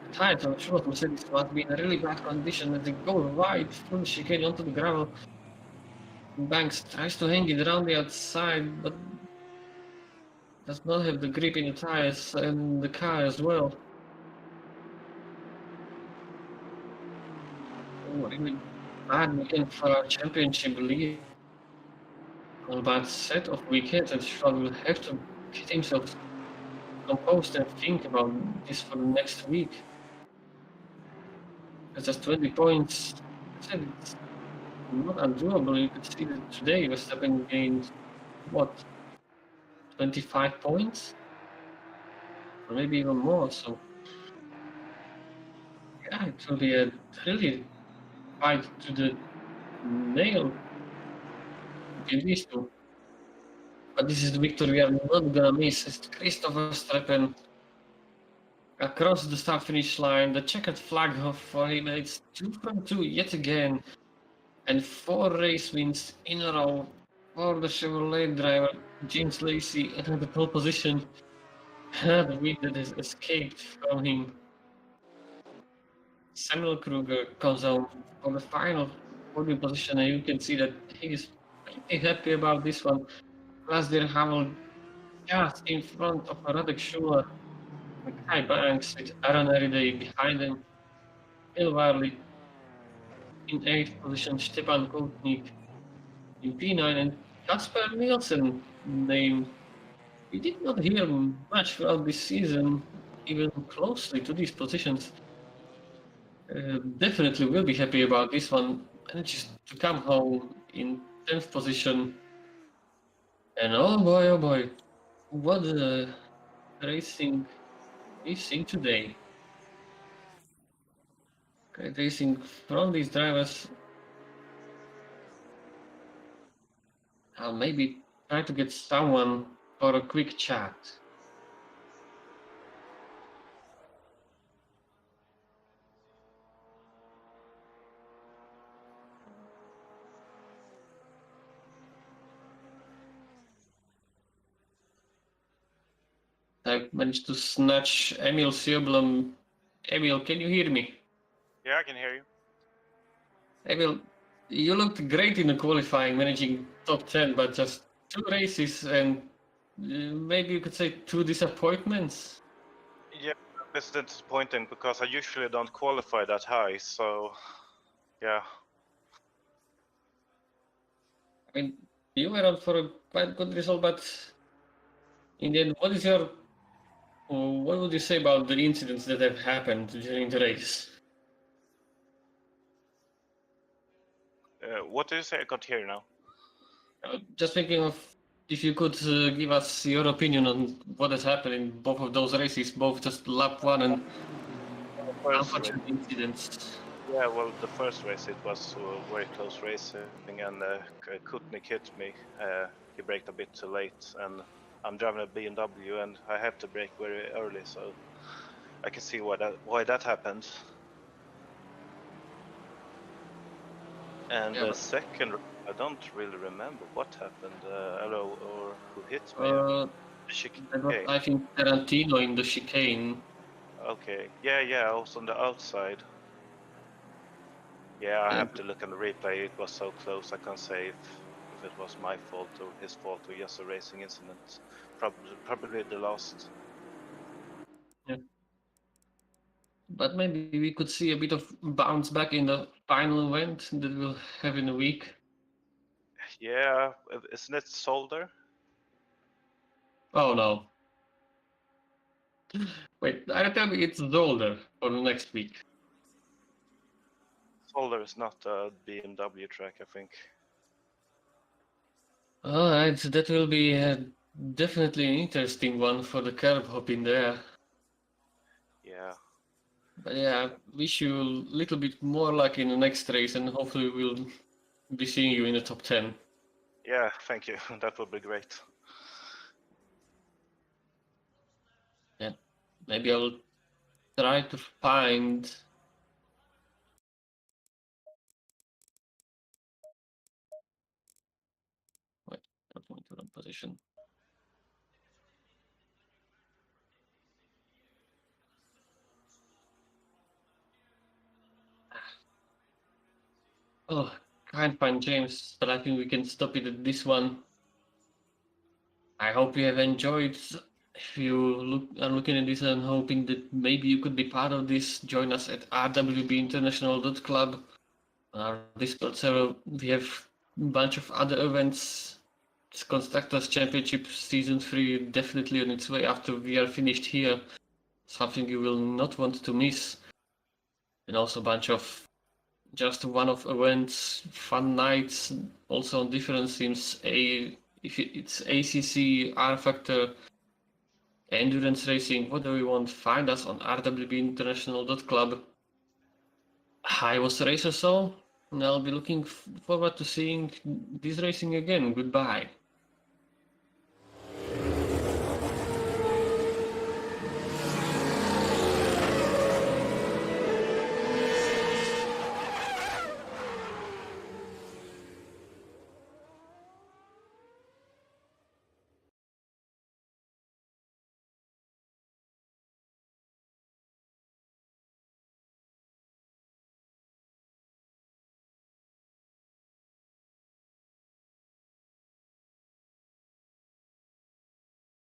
A: The tires on Shula's Mercedes must be in a really bad condition as they go right through the chicane onto the gravel. Banks tries to hang it around the outside, but does not have the grip in the tires and the car as well. Oh, really bad weekend for our championship lead. A bad set of weekends, and Shula will have to get himself composed and think about this for the next week. It's just 20 points. It's not undoable. You could see that today Verstappen gained, what, 25 points? Or maybe even more, so yeah, it will be a really fight to the nail between these two. But this is the victory we are not gonna miss. It's Christopher Verstappen across the start finish line. The checkered flag for him, and it's 2 from 2 yet again. And 4 race wins in a row for the Chevrolet driver, James Lacey, in the pole position. The win that has escaped from him. Samuel Kruger comes out for the final podium position, and you can see that he is pretty happy about this one. Plus, they're Hamilton just in front of Radek Shula, Kai Banks with Aaron Eriday behind him, Bill Warley in 8th position, Stepan Koutnik in P9, and Kasper Nielsen name. We did not hear much throughout this season, even closely to these positions. Definitely will be happy about this one. Manages to come home in 10th position. And oh boy, what a racing we've seen today. Great racing from these drivers. I'll maybe try to get someone for a quick chat. I managed to snatch Emil Sjöblom. Emil, can you hear me?
B: Yeah, I can hear you.
A: Emil, you looked great in the qualifying, managing top 10, but just 2 races and maybe you could say 2 disappointments.
B: Yeah, it's disappointing because I usually don't qualify that high, so yeah.
A: I mean, you were on for a quite good result, but in the end, what would you say about the incidents that have happened during the race?
B: What did you say? I can't hear you now.
A: Just thinking of if you could give us your opinion on what has happened in both of those races, both just lap 1 and
B: First race.
A: unfortunate incidents.
B: Yeah, well, the first race it was very close racing, and Kutnik hit me. He braked a bit too late, and I'm driving a BMW, and I have to brake very early, so I can see why that happened. And
A: Yeah,
B: the
A: but,
B: second, I don't really remember what happened, or who hit me.
A: that was, I think, Tarantino in the chicane.
B: Okay. Yeah, I was on the outside. Yeah, I have to look at the replay. It was so close. I can't say if it was my fault or his fault or just a racing incident. Probably the last.
A: Yeah. But maybe we could see a bit of bounce back in the final event that we'll have in a week.
B: Yeah, isn't it Solder?
A: Oh no. Wait, I tell me it's Zolder for the next week.
B: Solder is not a BMW track, I think.
A: Alright, that will be definitely an interesting one for the curb hop in there.
B: Yeah.
A: But yeah, I wish you a little bit more luck in the next race and hopefully we'll be seeing you in the top 10.
B: Yeah, thank you. That would be great.
A: Yeah, maybe I'll try to find. Wait, I'm going to the wrong position. Oh, can't find James, but I think we can stop it at this one. I hope you have enjoyed. If you are looking at this and hoping that maybe you could be part of this, join us at rwbinternational.club. On our Discord server, we have a bunch of other events. It's Constructors Championship Season 3 definitely on its way after we are finished here. Something you will not want to miss. And also a bunch of just one-off events, fun nights, also on different themes. If it's ACC, R Factor, endurance racing, whatever you want, find us on rwbinternational.club. I was Racer Soul, and I'll be looking forward to seeing this racing again. Goodbye.